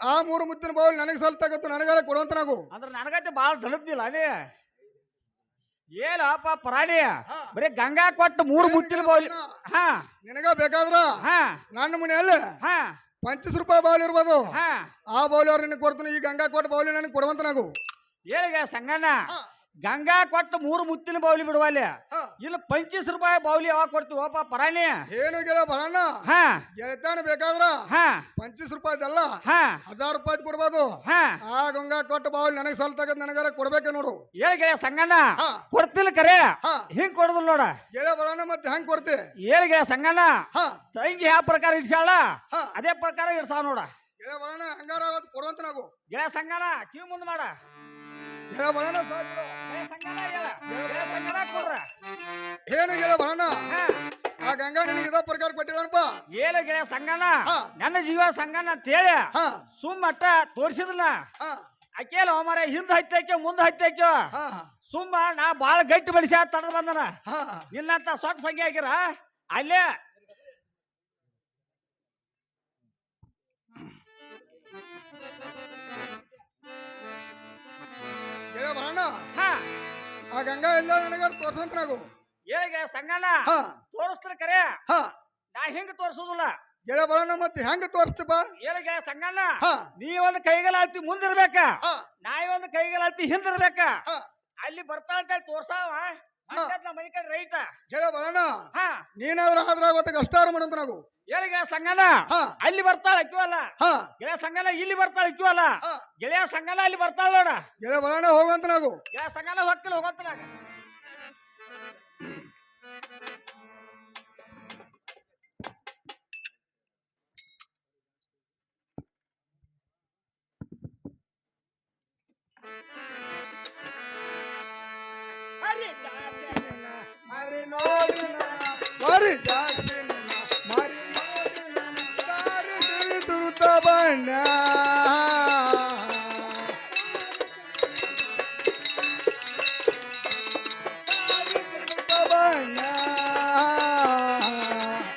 ಆ 3 ಮುತ್ತಿನ ಬಾವಲಿ ನನಗೆ ಸಲ್ತಾಗತ್ತು ನನಗಾರ ಕೊಡುವಂತ ನಾವು ಅಂದ್ರ ನನಗತ್ತೆ ಬಾಳ ದಳದ್ದಿಲ್ಲ ಅಲೇ ಏನಪ್ಪ ಪ್ರಾಣಿ ಹಾ. ಬರೀ ಗಂಗಾ ಕೊಟ್ಟು 3 ಮುತ್ತಿನ ಬೌಲಿ ಹಾ ನಿನಗ ಬೇಕಾದ್ರ ಹಾ ನನ್ನ ಮನೆಯಲ್ಲಿ ಹಾ 25 ರೂಪಾಯಿ ಬಾವಲಿ ಇರ್ಬೋದು ಹಾ ಆ ಬಾವಲಿ ಅವ್ರು ನಿನಗೆ ಕೊಡ್ತೀನಿ ಈ ಗಂಗಾ ಕೊಟ್ಟ ಬಾವಲಿ ನನಗೆ ಕೊಡುವಂತ ನಾವು ಏಳಿಗೆ ಸಂಗಣ್ಣ ಹಾ. ಗಂಗಾ ಕೊಟ್ಟು 3 ಮುತ್ತಿನ ಬೌಲಿ ಬಿಡುವಲ್ಲಿ ಹಾ. ಇಲ್ಲಿ 25 ರೂಪಾಯಿ ಬೌಲಿ ಯಾವಾಗ ಕೊಡ್ತೀವಪ್ಪ ಪ್ರಾಣಿ ಏನು ಗೆಳ ಬರೋಣ ಹಾ ಗೆಳತಾನ ಬೇಕಾದ್ರ ಹಾ 25 ರೂಪಾಯಿದಲ್ಲ ಹಾ 1000 ರೂಪಾಯಿ ಕೊಡ್ಬೋದು ಹಾ ಆ ಗಂಗಾ ಕೊಟ್ಟ ಬಾವಲಿ ನನಗೆ ಸಲ್ತಾಗದ್ ನನಗಾರ ಕೊಡ್ಬೇಕ ನೋಡು ಏಳಿಗೆ ಸಂಗಣ್ಣ ಹಾ. ಕೊಡ್ತಿಲ್ಲ ಕರೆ ಹಾ ಹಿಂಗ್ ಕೊಡುದಿಲ್ಲ ನೋಡ ಗೆಳ ಬರೋಣ ಮತ್ತೆ ಹೆಂಗ್ ಕೊಡ್ತಿ ಏಳಿಗೆ ಸಂಗಣ್ಣ ಹಾ ತಂಗಿ ಯಾವ ಪ್ರಕಾರ ಇಡ್ಸಾಳ ಹಾ ಅದೇ ಪ್ರಕಾರ ಇಡ್ಸಾವ ನೋಡ ಗೆಳ ಬರೋಣ ಹಂಗಾರ ಅವತ್ತು ಕೊಡುವಂತ ನಾವು ಗೆಳ ಸಂಗಣ್ಣ ಕಿವಿ ಮುಂದ್ ಮಾಡ ಗೆಳ ಬರೋಣ ಸಾಕು ಗೆಳ ಸಂಗಣ್ಣ ಹೇಳ. ಗೆಳ ಸಂಗಣ್ಣ ಕೊಡ್ರ ಏನು ಗೆಳ ಬರೋಣ ಹಾ. ಆ ಗಂಗಾ ನಿನಗೆ ಇದ ಪ್ರಕಾರ ಕೊಟ್ಟಿಲ್ಲಪ್ಪ ಏಳು ಗೆಳ ಸಂಗಣ್ಣ ಹಾ. ನನ್ನ ಜೀವ ಸಂಗಣ್ಣ ಅಂತ ಹೇಳಿ ಹಾ ಸುಮ್ಮಟ್ಟ ತೋರ್ಸಿದ್ಲ ಹಾ ಅಕೇಲ ಮರ ಹಿಂದ್ ಹತ್ತೈಕ್ಯೋ ಮುಂದ್ ಹತ್ತೈಕ್ಯೋ ಹಾ ಸುಮ್ಮ ನಾ ಬಾಳ ಗಟ್ಟಿ ಬಡಿಸಿ ತಡದ್ ಬಂದನ ಹಾ ನಿನ್ನಂತ ಸೊಟ್ಟ ಸಂಖ್ಯೆ ಆಗಿರ ಅಲ್ಲೇ ಗೆಳ ಬರೋಣ ಹಾ ಆ ಗಂಗಾ ಇಲ್ಲ ನನಗಾರ ತೋರ್ಸಂತ ನಾವು ಏಳಿಗೆ ಸಂಗಣ್ಣ ಹಾ ತೋರಿಸ್ತಾರ ಕರೆ ಹಾ ನಾ ಹಿಂಗ್ ತೋರ್ಸುದಿಲ್ಲ ಗೆಳ ಬರೋಣ ಮತ್ತೆ ಹೆಂಗ ತೋರಿಸ್ತಿಪ್ಪ ಏಳಿಗೆ ಸಂಗಣ್ಣ ಹಾ ನೀ ಒಂದು ಕೈಗಾಲ ಅಳ್ತಿ ಮುಂದಿರ್ಬೇಕ ಹಾ ನಾ ಒಂದು ಕೈಗಾಲ ಅಳ್ತಿ ಹಿಂದಿರ್ಬೇಕ ಹಾ ಅಲ್ಲಿ ಬರ್ತಾ ಅಂತ ತೋರ್ಸಾವ ಮನಿ ಕಡೆ ರೈತ ಗೆಳ ಬರೋಣ ಹಾ ನೀನಾದ್ರ ಆದ್ರ ಅವತ್ತು ಕಷ್ಟಾರ ಮಾಡಂತ ನಾವು ಏಳಿಗೆ ಸಂಗಣ್ಣ ಹಾ ಅಲ್ಲಿ ಬರ್ತಾಳ ಅಕ್ಕಿವಲ್ಲ ಹಾ ಗೆಳೆಯ ಸಂಗಣ್ಣ ಇಲ್ಲಿ ಬರ್ತಾಳ ಅಕ್ಕಿವಲ್ಲ ಹಾ ಗೆಳೆಯ ಸಂಗಣ್ಣ ಅಲ್ಲಿ ಬರ್ತಾಳ ನೋಡ ಗೆಳ ಬರೋಣ ಹೋಗಂತ ನಾವು ಗೆಳೆಯ ಸಂಗಣ್ಣ ಹೋಗ್ತಿಲ್ಲ ಹೋಗತ್ತಲ್ಲ ಮಾರಿ ನೋಡಿ ಮಾರಿ ಜಾಸ್ತಿ ಮಾರಿ ನೋಡಿ ದಾರಿ ತಿರುತ ಬಣ್ಣ ದಾರಿ ತಿರುತ ಬಣ್ಣ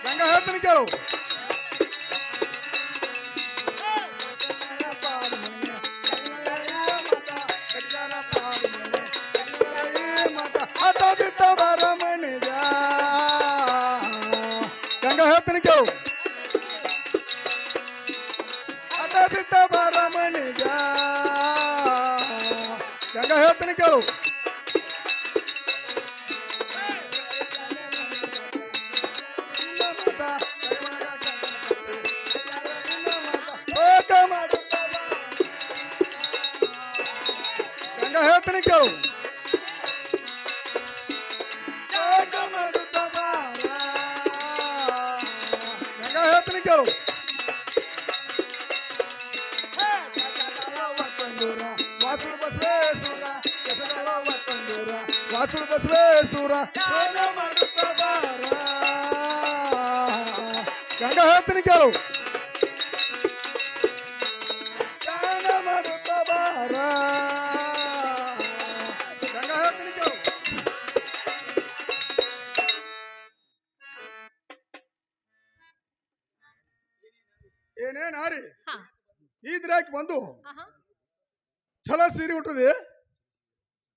ಗಂಗಾ ಹೇಳ್ತೀನಿ ಕೇಳು ಗಂಗಾ ಹೇಳ್ತೀನಿ ಕೇಳು ಅಟ ಬಿಟ್ಟ ಬಾರ ಮಣಿಗ ಗಂಗಾ ಹೇಳ್ತೀನಿ ಕೇಳು ಗಂಗಾ ಹೇಳ್ತೀನಿ ಕೇಳು ಗಂಗಾ ಹೇಳ್ತೀನಿ ಕೇಳು ವಾಸುರು ಬಸವೇಶ್ವರ ಕೆಸಗಳ ಒತ್ತಂದೂರ ವಾಸುರು ಬಸವೇಶ್ವರ ಮಾಡುತ್ತ ಬಾರ ಗಂಗಾ ಹೇಳ್ತೀನಿ ಕೇಳು ಗಾನ ಮಾಡುತ್ತ ಬಾರ ಗಂಗಾ ಹೇಳ್ತೀನಿ ಕೇಳು ಏನೇನ್ ಹಾರಿ ಹಾ ಇದ್ರಾಕ್ ಬಂದು ಆಹಾ. ಛಲ ಸೀರೆ ಹುಟ್ಟದಿ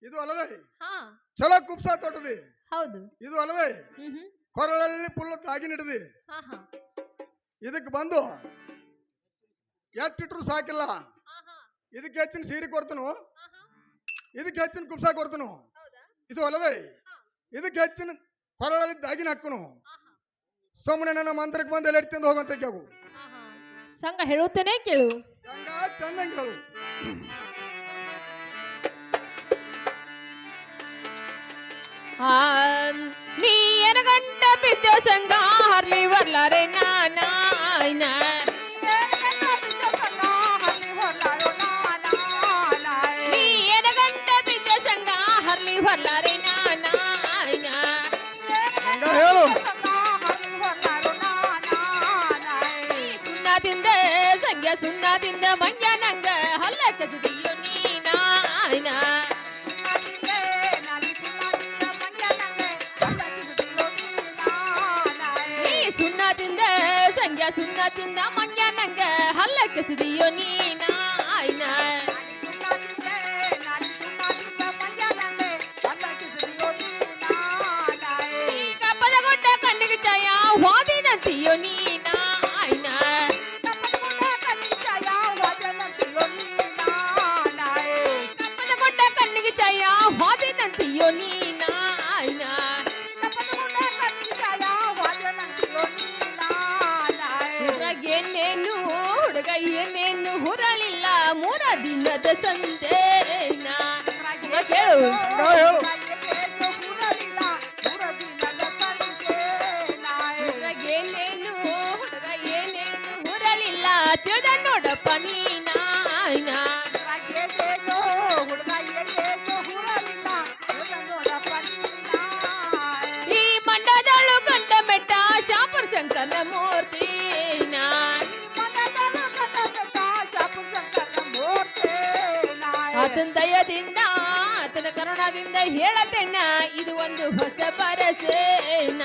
ಇದು ಅಲ್ಲದೆ ಹಾ ಛಲ ಕುಪ್ಸ ತೊಟ್ಟದಿ ಹೌದು ಇದು ಅಲ್ಲದೆ ಹ್ಮ್ ಕೊರಳಲ್ಲಿ ಪುಲ್ಲ ತಾಗಿ ನಿಡದಿ ಹಾ ಹಾ ಇದಕ್ಕೆ ಬಂದು ಎಷ್ಟಿಟ್ರು ಸಾಕಿಲ್ಲ ಆಹಾ ಇದಕ್ಕೆ ಹೆಚ್ಚಿನ ಸೀರೆ ಕೊಡ್ತನು ಆಹಾ ಇದಕ್ಕೆ ಹೆಚ್ಚಿನ ಕುಪ್ಸ ಕೊಡ್ತನು ಹೌದಾ ಇದು ಅಲ್ಲದೆ ಹಾ ಇದಕ್ಕೆ ಹೆಚ್ಚಿನ ಕೊರಳಲ್ಲಿ ದಾಗಿನ ಹಾಕನು ಆಹಾ ಸುಮ್ಮನೆ ನನ್ನ ಮಂತ್ರಕ್ಕೆ ಬಂದು ಎಲ್ಲ ತಿಂದು ಹೋಗಂತ ಕ್ಯಾಗು ಆಹಾ ಸಂಘ ಹೇಳುತ್ತೇನೆ ಕೇಳು ಗಂಗಾ ಚಂದಂಗೆ ಹೇಳು ಆ ನೀ ಎನಗಂಟ ಬಿದ್ದ ಸಂಘ ಹರ್ಲಿ ಬರ್ಲಾರೆ ನಾನಾಯ್ನ ನೀ ಎನಗಂಟ ಬಿದ್ದ ಸಂಘ ಹರ್ಲಿ ಬರ್ಲಾರೆ ನಾನಾಯ್ನ ಸುಣ್ಣದಿಂದ ಮಂಗ್ಯ ನಂಗ ಹಲ್ಲ ಕದಿಯೋ ನೀನಾಯ್ನ ನೀ ಸುಣ್ಣದಿಂದ ಸಂಗ್ಯ ಸುಣ್ಣದಿಂದ ಮಂಗ್ಯ ನಂಗ ಹಲ್ಲ ಕಸಿದಿಯೋ ನೀನಾಯ್ನ ಕಪ್ಪಲಗೊಡ್ಡ ಕಣ್ಣಿಗೆ ಛಾಯ ಹೋದಿನಂತಿಯೋ ನೀನಾಯ್ನ ಕಪ್ಪಲಗೊಡ್ಡ ಕಣ್ಣಿಗೆ ಛಾಯ ಹೋದಿನಂತಿಯೋ ನೀನಾಯ್ನ ಹುಡುಗ ಏನೇನು ಹುರಳಿಲ್ಲ 3 ದಿನದ ಸಂದೇನ ಕೇಳು ಏನೇನು ಹುಡುಗ ಏನೇನು ಹುರಳಿಲ್ಲ ತಿಳಿದ ನೋಡಪ್ಪ ನೀನಾಯ್ನ ಈ ಮಂಡದಳು ಗಂಡ ಬೆಟ್ಟ ಶಾಪುರ ಶಂಕರನ ಮೂರ್ತಿನ ಆತನ ದಯದಿಂದ ಆತನ ಕರುಣದಿಂದ ಹೇಳತೇನ ಇದು ಒಂದು ಹೊಸ ಪರಸೇನ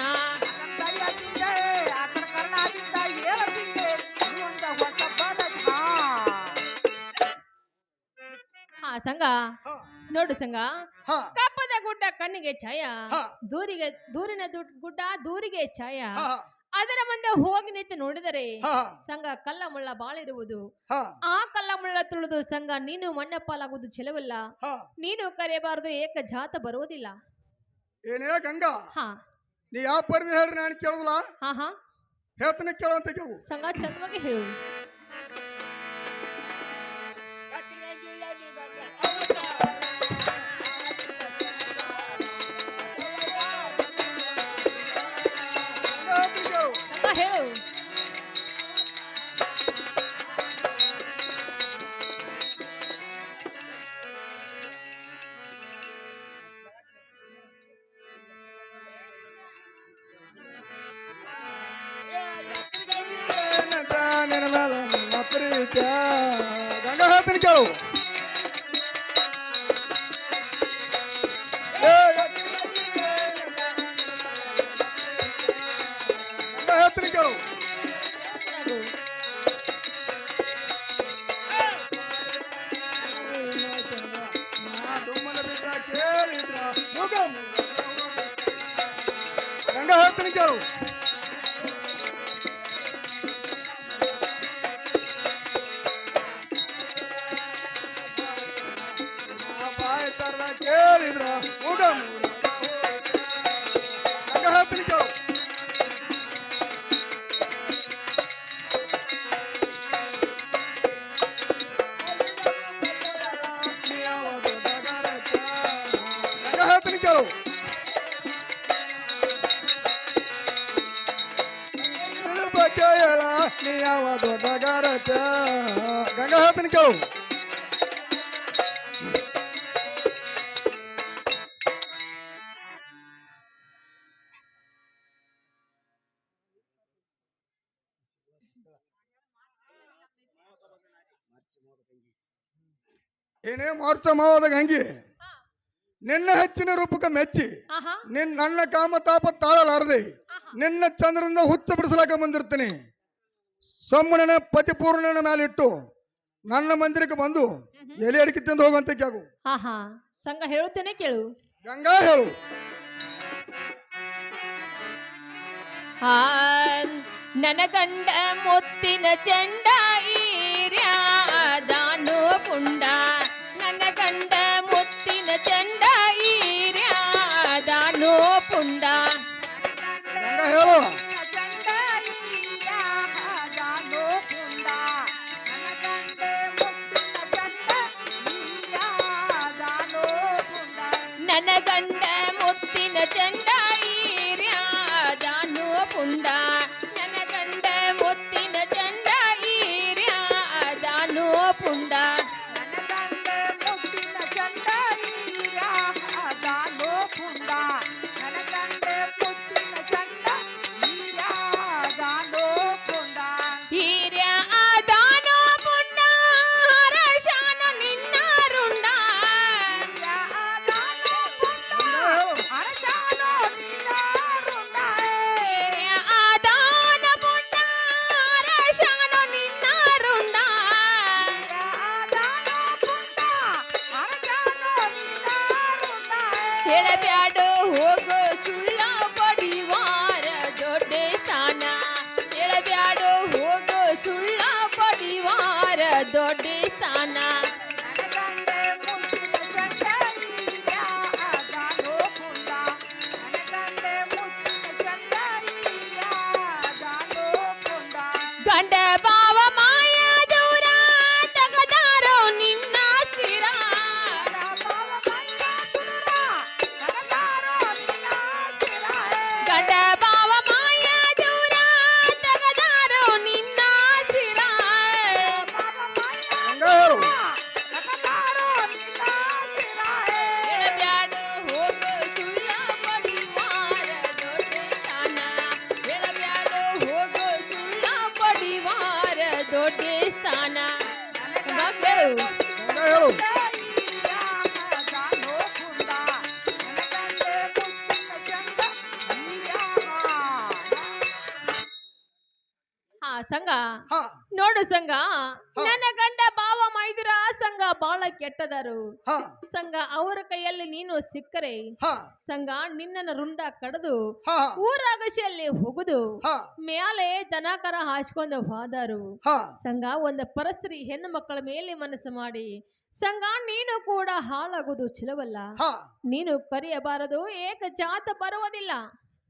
ಹಾ ಸಂಗ ನೋಡು ಸಂಗ ಕಪ್ಪದ ಗುಡ್ಡ ಕಣ್ಣಿಗೆ ಛಾಯ ದೂರಿನ ಗುಡ್ಡ ದೂರಿಗೆ ಛಾಯ ಅದರ ಮುಂದೆ ಹೋಗಿ ನಿಂತು ನೋಡಿದರೆ ಸಂಘ ಕಲ್ಲ ಮುಳ್ಳ ಬಾಳಿರುವುದು ಆ ಕಲ್ಲ ಮುಳ್ಳ ತುಳಿದು ಸಂಘ ನೀನು ಮಣ್ಣ ಪಾಲಾಗುವುದು ಚೆಲವಿಲ್ಲ ನೀನು ಕರೆಯಬಾರದು ಏಕ ಜಾತ ಬರುವುದಿಲ್ಲ ಏನೇ ಗಂಗಾ ನೀ ಯಾವ ಪರಿಧಿ ಹೇಳ್ರಿ ನಾನು ಕೇಳುದಿಲ್ಲ ಹೇಳ್ತಾನೆ ಕೇಳುವಂತ ಕೇಳು ಸಂಘ ಚಂದವಾಗಿ ಹೇಳು ಹೇಳು ಗಂಗಾ ಹೇಳ್ತೀನಿ ಕೇಳು ಹೇಳ್ತೀನಿ ಕೇಳು ಗಂಗಾ ಹೇಳ್ತೀನಿ ಕೇಳು ಕೇಳಿದ್ರ ಮುಗ ಗಂಗಾ ಹೇಳ್ತೀನಿ ಕೇಳು ಗಂಗಾ ಹೇಳ್ತೀನಿ ಕೇಳು ಕೇಳ ನೀ ಯಾವ ದೊಡ್ಡಗಾರ ಗಂಗಾ ಹೇಳ್ತೀನಿ ಕೇಳು ಏನೇ ಮಾರ್ಚ ಮಾವದ ಗಂಗಿ ನಿನ್ನ ಹೆಚ್ಚಿನ ರೂಪಕ್ಕೆ ಮೆಚ್ಚಿ ನನ್ನ ಕಾಮ ತಾಪ ತಾಳಲಾರದೆ ನಿನ್ನ ಚಂದ್ರದಿಂದ ಹುಚ್ಚ ಬಿಡಿಸಲಾಕ ಬಂದಿರ್ತೀನಿ ಸೊಮ್ಮನ ಪತಿಪೂರ್ಣನ ಮೇಲಿಟ್ಟು ನನ್ನ ಮಂದಿರಕ್ಕೆ ಬಂದು ಎಲೆ ಅಡಿಕೆ ತಿಂದು ಹೋಗುವಂತ ಕ್ಯಾಗು ಸಂಘ ಹೇಳುತ್ತೇನೆ ಕೇಳು ಗಂಗಾ ಹೇಳು ನನ್ನ ಗಂಡ ಮುತ್ತಿನ ಚಂಡ ಈರ್ಯಾದಾನು ಪುಂಡ ನನ್ನ ಗಂಡ ಮುತ್ತಿನ ಚಂಡ ಈರ್ಯಾದಾನು ಪುಂಡ ಗಂಗಾ ಹೇಳು ನನ್ನ ಗಂಡ ಮುತ್ತಿನ ಚಂಡ ಈರ್ಯಾದಾನು ಪುಂಡ ನನ್ನ ಗಂಡ ಮುತ್ತಿನ ಚಂಡ ಈರ್ಯಾದಾನು ಪುಂಡ ದೊಡ್ಡ ಸ್ಥಾನ ಗಂಡ ಬಾವ ಮಾಯ ದೂರ ತಗದಾರೋ ನಿನ್ನ ಸಿರ ಗಂಡ ಬಾವ ಮಾಯ ದೂರ ತಗದಾರೋ ನಿನ್ನ ಸಿರ ಹೇಳಬ್ಯಾಡು ಹೋಗು ಸುಳ್ಳ ಪಡಿವಾರ ದೊಡ್ಡ ಸ್ಥಾನ ಹೇಳಬ್ಯಾಡು ಹೋಗು ಸುಳ್ಳ ಪಡಿವಾರ ದೊಡ್ಡ ಸ್ಥಾನ ಮಗಳು ಹೇಳು ಹಾ ಸಂಘ ಹಾ ನೋಡು ಸಂಘ ನನ್ನ ಗಂಡ ಬಾವ ಮೈದುರ ಸಂಘ ಬಾಳ ಕೆಟ್ಟದರು ಹಾ ಸಂಘ ಅವರ ಕೈಯಲ್ಲಿ ನೀನು ಸಿಕ್ಕರೆ ಹಾ ಸಂಘ ನಿನ್ನನ್ನು ರುಂಡ ಕಡದು ಹಾ ಊರಾಗಶಿಯಲ್ಲಿ ಹೋಗುದು ಹಾ ಮ್ಯಾಲೆ ದನಕರ ಹಾಸ್ಕೊಂಡು ಹೋದರು ಹಾ ಸಂಘ ಒಂದು ಪರಸ್ತ್ರೀ ಹೆಣ್ಣು ಮಕ್ಕಳ ಮೇಲೆ ಮನಸ್ಸು ಮಾಡಿ ಸಂಘ ನೀನು ಕೂಡ ಹಾಳಾಗುವುದು ಚಿಲವಲ್ಲ ಹಾ ನೀನು ಕರೆಯಬಾರದು ಏಕ ಜಾತ ಬರುವುದಿಲ್ಲ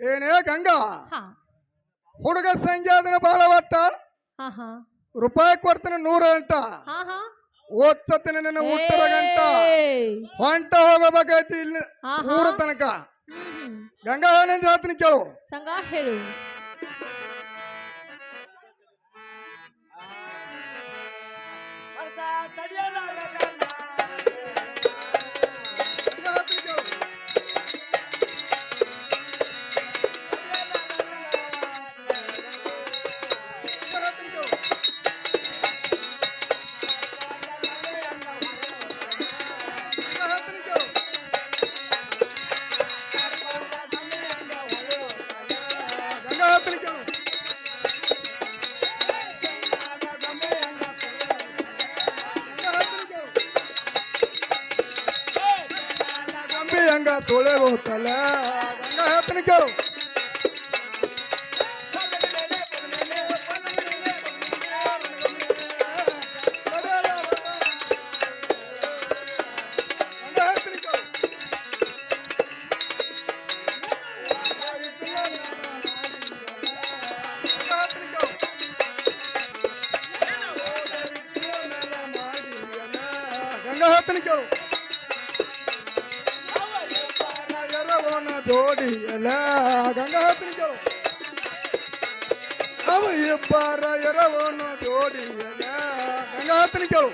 ಏನೇ ಗಂಗಾ ಹಾ ಹುಡುಗ ಸಂಜೆ ಅದನ್ನ ಬಾಳ ಒಟ್ಟ ಹಾ ಹಾ ರೂಪಾಯಿ ಕೊಡ್ತಾನೆ 100 ಗಂಟ ಹಾ ಹಾ ಓದ್ಸತ್ತಿನ ನನ್ನ ಉತ್ತರ ಗಂಟ ಏಯ್. ಹೊಂಟ ಹೋಗಬೇಕಾಯ್ತು ಇಲ್ಲಿ ಆಹಾ. ಊರ ತನಕ ಹ್ಮ್. ಗಂಗಾ ಹೇಳಿ ಹೇಳ್ತೀನಿ ಕೇಳು ಸಂಘ ಹೇಳು ಗಂಗಾ ಹೇಳ್ತೀನಿ ಕೇಳು. ಗಂಗಾ ಹೇಳ್ತೀನಿ ಕೇಳು. ಗಂಗಾ ಹೇಳ್ತೀನಿ ಕೇಳು. ಗಂಗಾ ಹೇಳ್ತೀನಿ ಕೇಳು. ಗಂಗಾ ಹೇಳ್ತೀನಿ ಕೇಳು. ಗಂಬಿ ಹಂಗ ಸೊಳೆ ಹೋಗ್ತಲ್ಲ ಗಂಗಾ ಹೇಳ್ತೀನಿ ಕೇಳು ಗಂಗಾ ಹೇಳ್ತೀನಿ ಕೇಳು. ಗಂಗಾ ಹೇಳ್ತೀನಿ ಕೇಳು. ಗಂಗಾ ಹೇಳ್ತೀನಿ ಕೇಳು ಎರವನ ಜೋಡಿಯಲ್ಲ ಗಂಗಾ ಹೇಳ್ತೀನಿ ಕೇಳು ಅವು ಇಬ್ಬರ ಎರವನ ಜೋಡಿಯಲ್ಲ ಗಂಗಾ ಹೇಳ್ತೀನಿ ಕೇಳು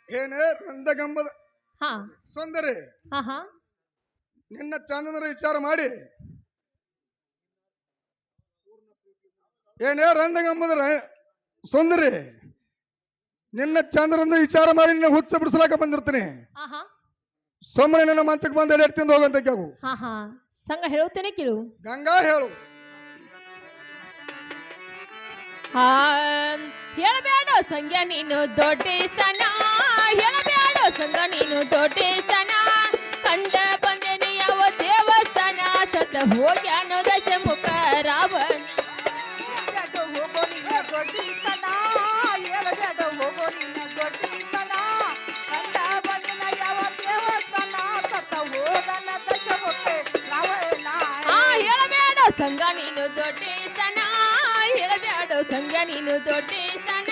ಏನೇ ರಂದಗಂಬದ ಹಾ ಸುಂದರಿ ಹಾ ಹಾ ನಿನ್ನ ಚಂದನರ ವಿಚಾರ ಮಾಡಿ ಏನೇ ರಂದಗಂಬದ ಸುಂದರಿ ನಿನ್ನ ಚಂದ್ರಂದ ವಿಚಾರ ಮಾಡಿ ನಿನ್ನ ಹುಚ್ಚ ಬಿಡಿಸ್ಲಾಕ ಬಂದಿರ್ತೀನಿ ಹಾ ಹಾ ಸುಮ್ಮನೆ ನನ್ನ ಮಂಚಕ್ಕೆ ಬಂದು ಎಡೆ ತಿಂದು ಹೋಗಂತ ಕೇಳು ಹಾ ಹಾ ಸಂಘ ಹೇಳುತ್ತೇನೆ ಕೇಳು ಗಂಗಾ ಹೇಳು ಹಾ ಹೇಳಬೇಡ ಸಂಘ ನೀನು ದೊಡ್ಡ ಸ್ಥಾನ ಹೇಳಬೇಡ ಸಂಘ ನೀನು ದೊಡ್ಡ ಸ್ಥಾನ ಕಂಡ ಬಂದೇನೆ ಯಾವ ದೇವಸ್ಥಾನ ಸತ ಹೋಗ್ಯಾನೋ ದಶಮುಖ ರಾವಣ ಹಾ ಹೇಳಬೇಡ ಸಂಘ ನೀನು ದೊಡ್ಡ ಸ್ಥಾನ ಹೇಳಬೇಡ ಸಂಘ ನೀನು ದೊಡ್ಡ ಸ್ಥಾನ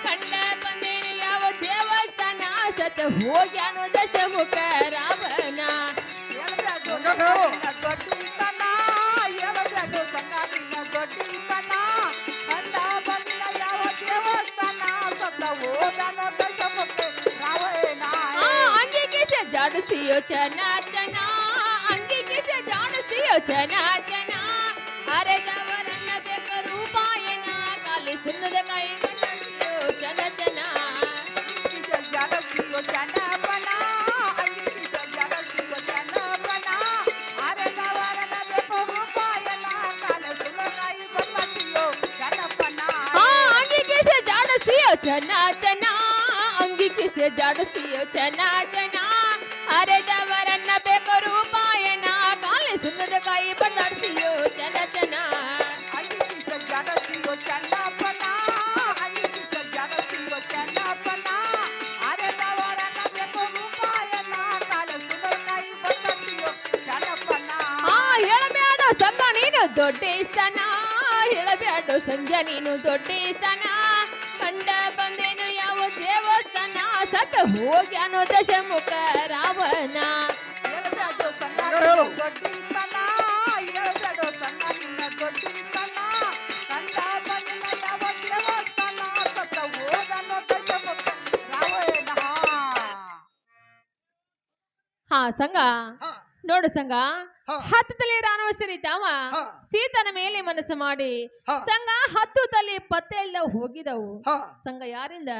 ಕಂಡ ಬಂದೇನೆ ಯಾವ ದೇವಸ್ಥಾನ ಸತ ಹೋಗ್ಯಾನೋ ದಶಮುಖ ರಾವಣ ಗಂಗಾ ಹೇಳು ಆ ಅಂಗಿಗೆ से ಜಾಡಿಸಿಯೋ ಚನ ಚನ ಅಂಗಿಗೆ से ಜಾಡಿಸಿಯೋ ಚನ ಚನ ಅರೆ ದವರನ್ನ ಬೇಕ ರೂಪಾಯನ ಕಾಲಿ ಸುಣ್ಣದ ಕೈ ಬಂದಿಯೋ ಚನ ಚನ ಆ ಅಂಗಿಗೆ से ಜಾಡಿಸಿಯೋ ಚನ ಚನ ಹುಡುಗಿ ಕಿಸೆ ಜಾಡಿಸ್ತೀಯೋ ಚೆನ್ನ ಚೆನ್ನ ಅರೆದವರನ್ನ ಬೇಕು ರೂಪಾಯನ ಕಾಲಿ ಸುಣ್ಣದ ಕಾಯಿ ಬದಾಡ್ತೀಯೋ ಚೆನ್ನ ಚೆನ್ನ ಹೇಳಬ್ಯಾಡೋ ಸಂಘ ನೀನು ದೊಡ್ಡ ಇಷ್ಟನ ಹೇಳಬ್ಯಾಡೋ ಸಂಜೆ ನೀನು ದೊಡ್ಡ ಇಷ್ಟನ ಕಂಡ ಬಂದೇನು ಯಾವ ದೇವಸ್ಥಾನ ಸತ ಹೋಗ್ಯಾನೋ ದಶಮುಖ ರಾವಣ ಹಾ ಸಂಘ ನೋಡು ಸಂಘ ಹತ್ತು ತಲೆ ರಾಣವಸರಿ ತಾವ ಸೀತನ ಮೇಲೆ ಮನಸ್ಸು ಮಾಡಿ ಸಂಘ 10 ತಲೆ ಪತ್ತೆ ಇಲ್ಲ ಹೋಗಿದವು ಸಂಘ ಯಾರಿಂದ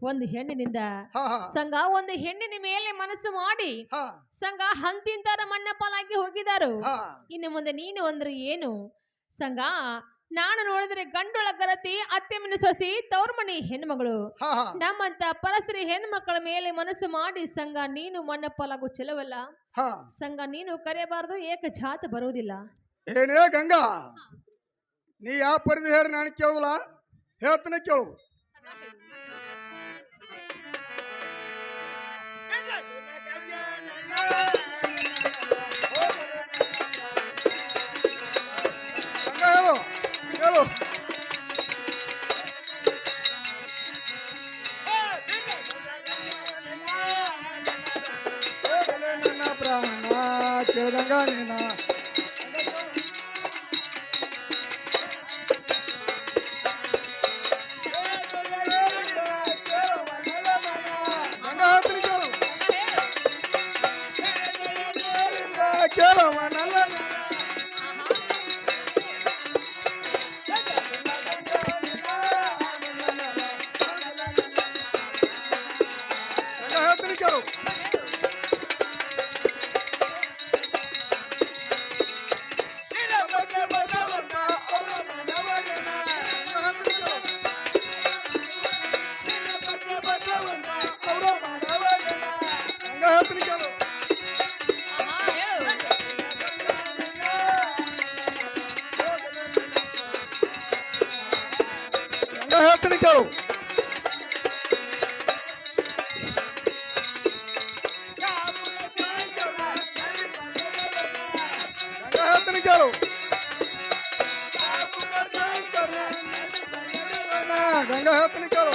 ಒಂದು ಹೆಣ್ಣಿನಿಂದ ಸಂಘ ಒಂದು ಹೆಣ್ಣಿನ ಮೇಲೆ ಮನಸ್ಸು ಮಾಡಿ ಸಂಘ ಹಂತಿಂತರ ಮಣ್ಣ ಪಾಲಾಗಿ ಹೋಗಿದಾರು ಇನ್ನು ಮುಂದೆ ನೀನು ಅಂದ್ರೆ ಏನು ಸಂಘ ನಾನು ನೋಡಿದ್ರೆ ಗಂಡೊಳ ಗರತಿ ಅತ್ತೆ ಮನೆ ಸೊಸಿ ತೌರ್ಮಣಿ ಹೆಣ್ಮಗಳು ನಮ್ಮಂತ ಪರಸ್ತ್ರೀ ಹೆಣ್ಮಕ್ಕಳ ಮೇಲೆ ಮನಸ್ಸು ಮಾಡಿ ಸಂಘ ನೀನು ಮಣ್ಣ ಪಾಲಾಗು ಚೆಲವಲ್ಲ ಸಂಘ ನೀನು ಕರೆಯಬಾರದು ಏಕ ಜಾತ ಬರುವುದಿಲ್ಲ ಏನೇ ಗಂಗಾ ನೀ ಯಾವ ಪರಿಧಿ ಹೇಳಿ ನಾನು ಕೇಳುದಿಲ್ಲ ಹೇಳ್ತಾನೆ ಕೇಳು ಹೇಳು ನನ್ನ ಪ್ರಾಣ ಕೇಳ್ದಂಗ ನೀನ ಕೇಳವ ನಲ್ಲ ಹೇಳ್ತೀನಿ ಕೇಳು ಹೇಳ್ತೀನಿ ಕೇಳು ಗಂಗಾ ಹೇಳ್ತೀನಿ ಕೇಳು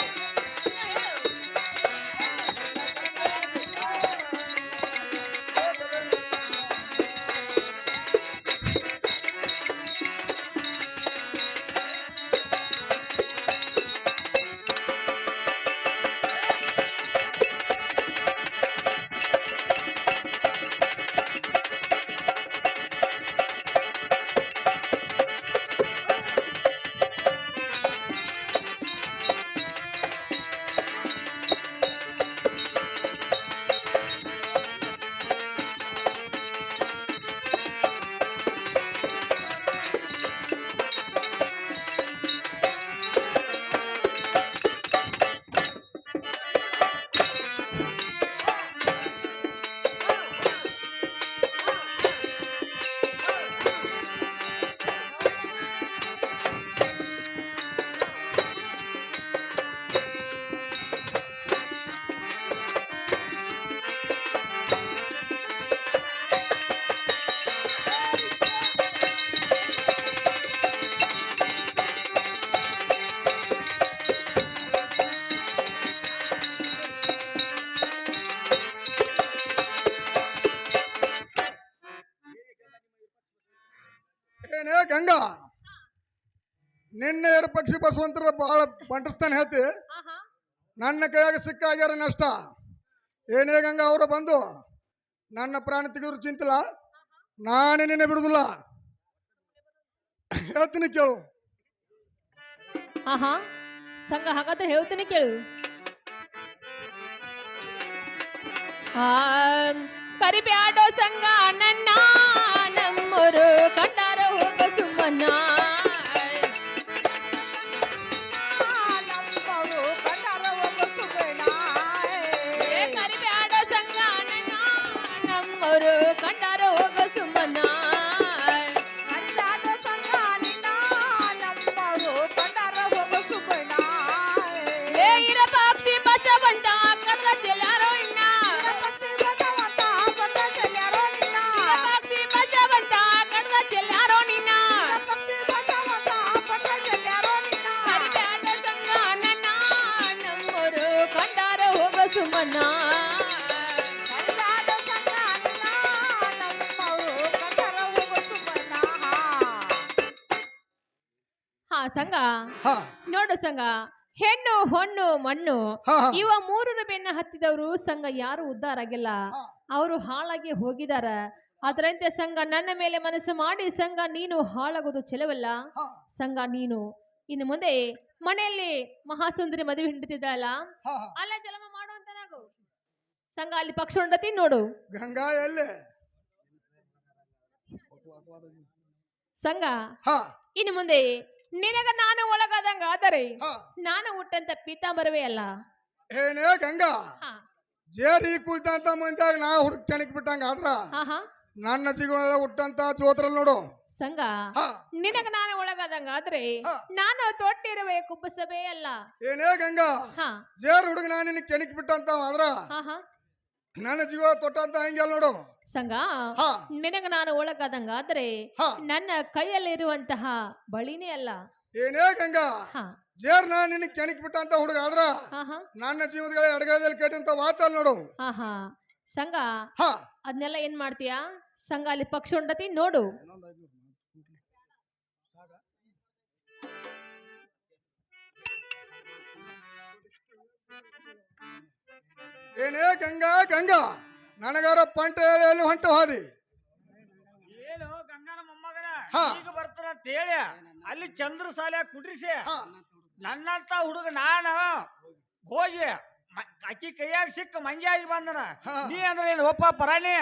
ಏನೇ ಗಂಗಾ ನಿನ್ನೆ ಪಕ್ಷಿ ಬಸವಂತರ ಬಹಳ ಬಂಟಿಸ್ತಾನೆ ಹೇಳ್ತಿ ನನ್ನ ಕೈಯಾಗ ಸಿಕ್ಕಾಗ್ಯಾರ ನಷ್ಟ ಏನೇ ಗಂಗಾ ಅವರು ಬಂದು ನನ್ನ ಪ್ರಾಣ ತೆಗೆದ್ರು ಚಿಂತಿಲ್ಲ ನಾನೇ ನಿನ್ನೆ ಬಿಡುದಿಲ್ಲ ಹೇಳ್ತೀನಿ ಕೇಳು ಸಂಘ ಹಾಗಾದ್ರೆ ಹೇಳ್ತೀನಿ ಕೇಳು ಕರಿಬ್ಯಾಡೋ ಸಂಘ ನನ್ನ ನಮ್ಮರು ಕಂಡಾರ ಹೋಗ ಸುಮ್ಮನ ಸಂಘ ಹಾ ನೋಡು ಸಂಘ, ಹೆಣ್ಣು ಹೊಣ್ಣು ಮಣ್ಣು ಹಾ ಹಾ ಇವ ಮೂರರ ಬೆನ್ನ ಹತ್ತಿದವರು ಸಂಘ ಯಾರು ಉದ್ಧಾರ ಆಗಿಲ್ಲ, ಅವರು ಹಾಳಾಗಿ ಹೋಗಿದಾರ. ಅದರಂತೆ ಸಂಘ ನನ್ನ ಮೇಲೆ ಮನಸ್ಸು ಮಾಡಿ ಸಂಘ ನೀನು ಹಾಳಾಗೋದು ಚೆಲವಲ್ಲ. ಹಾ. ಸಂಘ ನೀನು ಇನ್ನು ಮುಂದೆ ಮನೆಯಲ್ಲಿ ಮಹಾಸುಂದರಿ ಮದುವೆ ಹಿಡಿತಿದ್ದಲ್ಲ, ಹಾ ಹಾ. ಅಲ್ಲ ಜಲಮ ಮಾಡುವಂತ ನಾವು ಸಂಘ ಅಲ್ಲಿ ಪಕ್ಷ ಉಂಡತಿ ನೋಡು. ಗಂಗಾ ಎಲ್ಲಿ? ಸಂಘ ಹಾ ಇನ್ನು ಮುಂದೆ ನಿನಗ ನಾನು ಒಳಗಾದಂಗ ಆದರೆ ಹಾ. ನಾನು ಹುಟ್ಟಂತ ಪೀತಾಂಬರವೇ ಅಲ್ಲ. ಏನೇ ಗಂಗಾ, ಹಾ ಜೇರಿ ಕುಲ್ತಂತ ಮಂದ್ಯಾಗ ನಾ ಹುಡುಕ್ ಕೆಣಕ್ ಬಿಟ್ಟಂಗ ಆದ್ರ ಹಾ ಹಾ ನನ್ನ ಜೀವನ ಹುಟ್ಟಂತ ಚೋತ್ರಲ್ ನೋಡು. ಸಂಘ ಹಾ ನಿನಗ ನಾನು ಒಳಗಾದಂಗ ಆದ್ರೆ ಹಾ. ನಾನು ತೊಟ್ಟಿರುವೆ ಕುಬ್ಬಸವೇ ಅಲ್ಲ. ಏನೇ ಗಂಗಾ, ಹಾ ಜೇರ್ ಹುಡುಗ ನಾ ನಿನ್ ಕೆಣಕ್ ಬಿಟ್ಟಂತ ಆದ್ರ ಹಾ ಹಾ ನನ್ನ ಜೀವ ತೊಟ್ಟಂತ ಹಂಗೆಲ್ಲ ನೋಡು. ಸಂಘ ಹಾ ನಿನಗ ನಾನು ಒಳಗಾದಂಗ ಆದ್ರೆ ಹಾ. ನನ್ನ ಕೈಯಲ್ಲಿರುವಂತಹ ಬಳಿನೇ ಅಲ್ಲ. ಏನೇ ಗಂಗಾ, ಹಾ ಜೇರ್ ನಾ ನಿನ್ ಕೆಣಕ್ ಬಿಟ್ಟಂತ ಹುಡುಗ ಆದ್ರ ಹಾ ಹಾ ನನ್ನ ಜೀವನಗಳ ಎಡಗೈದಲ್ಲಿ ಕೆಟ್ಟಂತ ವಾಚಲ್ ನೋಡು. ಹಾ ಹಾ ಸಂಘ ಹಾ ಅದನ್ನೆಲ್ಲ ಏನ್ ಮಾಡ್ತೀಯಾ? ಸಂಘ ಅಲ್ಲಿ ಪಕ್ಷ ಉಂಡತಿ ನೋಡು. ಏನೇ ಗಂಗಾ ಗಂಗಾ, ನನಗಾರ ಪಂಟ ಎಲ್ಲಿ ಹೊಂಟ ಹೋದಿ? ಏನು ಗಂಗಾನ ಮೊಮ್ಮಗನ ಹಾ. ಈಗ ಬರ್ತಾರ ಅಂತ ಹೇಳಿ ಅಲ್ಲಿ ಚಂದ್ರ ಸಾಲ ಕುಡ್ರಿಸಿ ಹಾ ನನ್ನಂತ ಹುಡುಗ ನಾನು ಹೋಗಿ ಅಕ್ಕಿ ಕೈಯಾಗ ಸಿಕ್ಕ ಮಂಗ್ಯಾಗಿ ಬಂದನ. ಹಾ. ನೀ ಅಂದ್ರೆ ಏನು ಒಪ್ಪ ಪರಾಣಿ?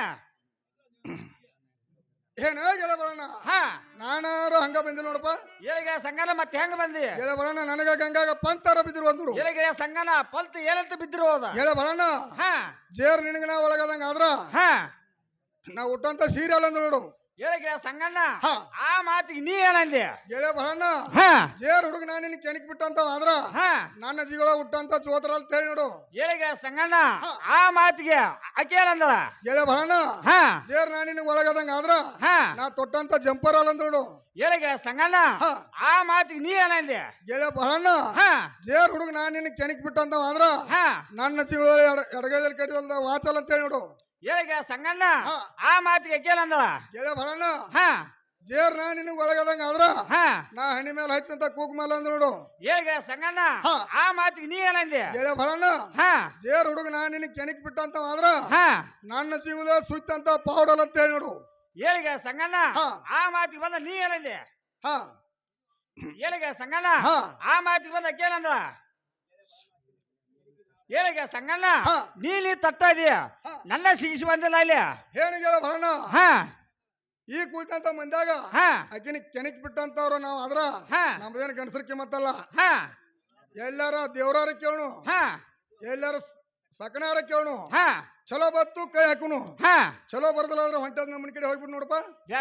ಏನ ಗೆಳ ಬರೋಣ, ಹಾ ನಾನಾರು ಹಂಗ ಬಂದಿ ನೋಡಪ್ಪ. ಏಳಿಗೆ ಸಂಗನ ಮತ್ತೆ ಹೆಂಗ ಬಂದಿ? ಗೆಳ ಬರೋಣ, ನನಗ ಗಂಗಾಗ ಪಂತಾರ ಬಿದ್ದಿರು ಅಂದ್ರು. ಏಳಿಗೆ ಸಂಗನ ಪಲ್ತ್ ಏನಂತ ಬಿದ್ದಿರೋದ? ಗೆಳ ಬರೋಣ, ಹಾ ಜೇರ್ ನಿನಗ ನಾ ಒಳಗದಂಗ ಆದ್ರ ಹಾ ನಾ ಹುಟ್ಟಂತ ಸೀರಿಯಲ್ ಅಂದ್ ನೋಡು. ಏಳಿಗೆ ಸಂಗಣ್ಣ ಹಾ. ಆ ಮಾತಿಗೆ ನೀ ಏನಂದಿ? ಗೆಳ ಬರೋಣ, ಹಾ ಜೇರ್ ಹುಡುಗ ನಾ ನಿನ್ ಕೆಣಕ್ ಬಿಟ್ಟಂತ ಆದ್ರ ಹಾ ನನ್ನ ಜೀವಳ ಹುಟ್ಟಂತ ಚೋತ್ರ ಅಂತ ಹೇಳಿ ನೋಡು. ಏಳಿಗೆ ಸಂಗಣ್ಣ ಹಾ. ಆ ಮಾತಿಗೆ ಅಕ್ಕಿ ಏನಂದಳ? ಗೆಳ ಬರೋಣ, ಹಾ ಜೇರ್ ನಾ ನಿನಗ ಒಳಗದಂಗ ಆದ್ರ ಹಾ ನಾ ತೊಟ್ಟಂತ ಜಂಪರ್ ಅಲ್ಲ ಅಂದ್ ನೋಡು. ಏಳಿಗೆ ಸಂಗಣ್ಣ ಹಾ. ಆ ಮಾತಿಗೆ ನೀ ಏನಂದಿ? ಗೆಳ ಬರೋಣ, ಹಾ ಜೇರ್ ಹುಡುಗ ನಾ ನಿನ್ ಕೆಣಕ್ ಬಿಟ್ಟಂತ ಆದ್ರ ಹಾ ನನ್ನ ಜೀವ ಎಡಗೈದಲ್ಲಿ ಕಟ್ಟಿದ ವಾಚಲ್ ಅಂತ ಹೇಳಿ ನೋಡು. ಏಳಿಗೆ ಸಂಗಣ್ಣ ಹಾ. ಆ ಮಾತಿಗೆ ಅಕ್ಕಿ ಏನಂದಳ? ಗೆಳ ಬರೋಣ, ಹಾ ಜೇರ್ ನಾ ನಿನಗ ಒಳಗದಂಗ ಆದ್ರ ಹಾ ನಾ ಹಣಿ ಮೇಲೆ ಹಚ್ಚಂತ ಕೂಕ್ಮಲ್ಲ ಅಂದ್ ನೋಡು. ಏಳಿಗೆ ಸಂಗಣ್ಣ ಹಾ. ಆ ಮಾತಿಗೆ ನೀ ಏನಂದಿ? ಗೆಳ ಬರೋಣ, ಹಾ ಜೇರ್ ಹುಡುಗ ನಾ ನಿನಗ್ ಕೆಣಕ್ ಬಿಟ್ಟಂತ ಆದ್ರ ಹಾ ನನ್ನ ಜೀವದ ಸುತ್ತಂತ ಪೌಡಲ್ ಅಂತ ಹೇಳಿ ನೋಡು. ಏಳಿಗೆ ಸಂಗಣ್ಣ ಹಾ. ಆ ಮಾತಿಗೆ ಬಂದ ನೀ ಏನಂದಿ? ಹಾ ಏಳಿಗೆ ಸಂಗಣ್ಣ ಹಾ. ಆ ಮಾತಿಗೆ ಬಂದ ಅಕ್ಕಿ ಏನಂದಳ? ಏಳಿಗೆ ಸಂಗಣ್ಣ ಹಾ. ನೀ ತಟ್ಟ ಇದೀಯ, ಹಾ. ನನ್ನ ಸಿಗಿಸಿ ಬಂದಿಲ್ಲ ಅಲ್ಲಿ. ಏನ್ ಗೆಳ ಬರೋಣ, ಹಾ ಈ ಕುಳಿತಂತ ಮಂದ್ಯಾಗ ಹಾ ಆಕಿನ ಕೆಣಕ್ ಬಿಟ್ಟಂತವ್ರು ನಾವ್ ಆದ್ರ ಹಾ ನಮ್ದೇನ್ ಗಂಡಸರ್ಕೆ ಮತ್ತಲ್ಲ. ಹಾ ಎಲ್ಲಾರ ದೇವ್ರಾರ ಕೇವನು, ಹಾ ಎಲ್ಲಾರ ಸಕನಾರ ಕೇವನು, ಹಾ ಚಲೋ ಬತ್ತು ಕೈ ಹಾಕುನು, ಹಾ ಚಲೋ ಬರ್ದಲ್ಲ ಅಂದ್ರೆ ಹೊಂಟದ್ ನಮ್ಮನ ಕಡೆ ಹೋಗ್ಬಿಟ್ಟು ನೋಡಪ್ಪ.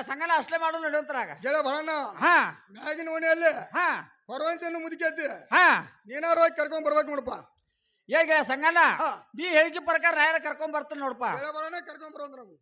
ಸಂಗಣ್ಣ ಅಷ್ಟೇ ಮಾಡು ನಡೆಯುತ್ತರಾಗ. ಗೆಳ ಬರೋಣ, ಹಾ ಮ್ಯಾಗಿನ ಓಣಿಯಲ್ಲಿ ಹಾ ಪರವಂಚನ್ನು ಮುದುಕೈತಿ, ಹಾ ನೀನಾರು ಹೋಗಿ ಕರ್ಕೊಂಡ್ ಬರ್ಬೇಕು ನೋಡಪ್ಪ. ಹೇಗೆ ಸಂಗಣ್ಣ ಹಾ. ನೀ ಹೇಳಿಕೆ ಪ್ರಕಾರ ನಾ ಕರ್ಕೊಂಡ್ ಬರ್ತೀನಿ ನೋಡಪ್ಪ. ಗೆಳ ಬರೋಣ, ಕರ್ಕೊಂಡ್ ಬರೋಂದ್ರ ನಾವು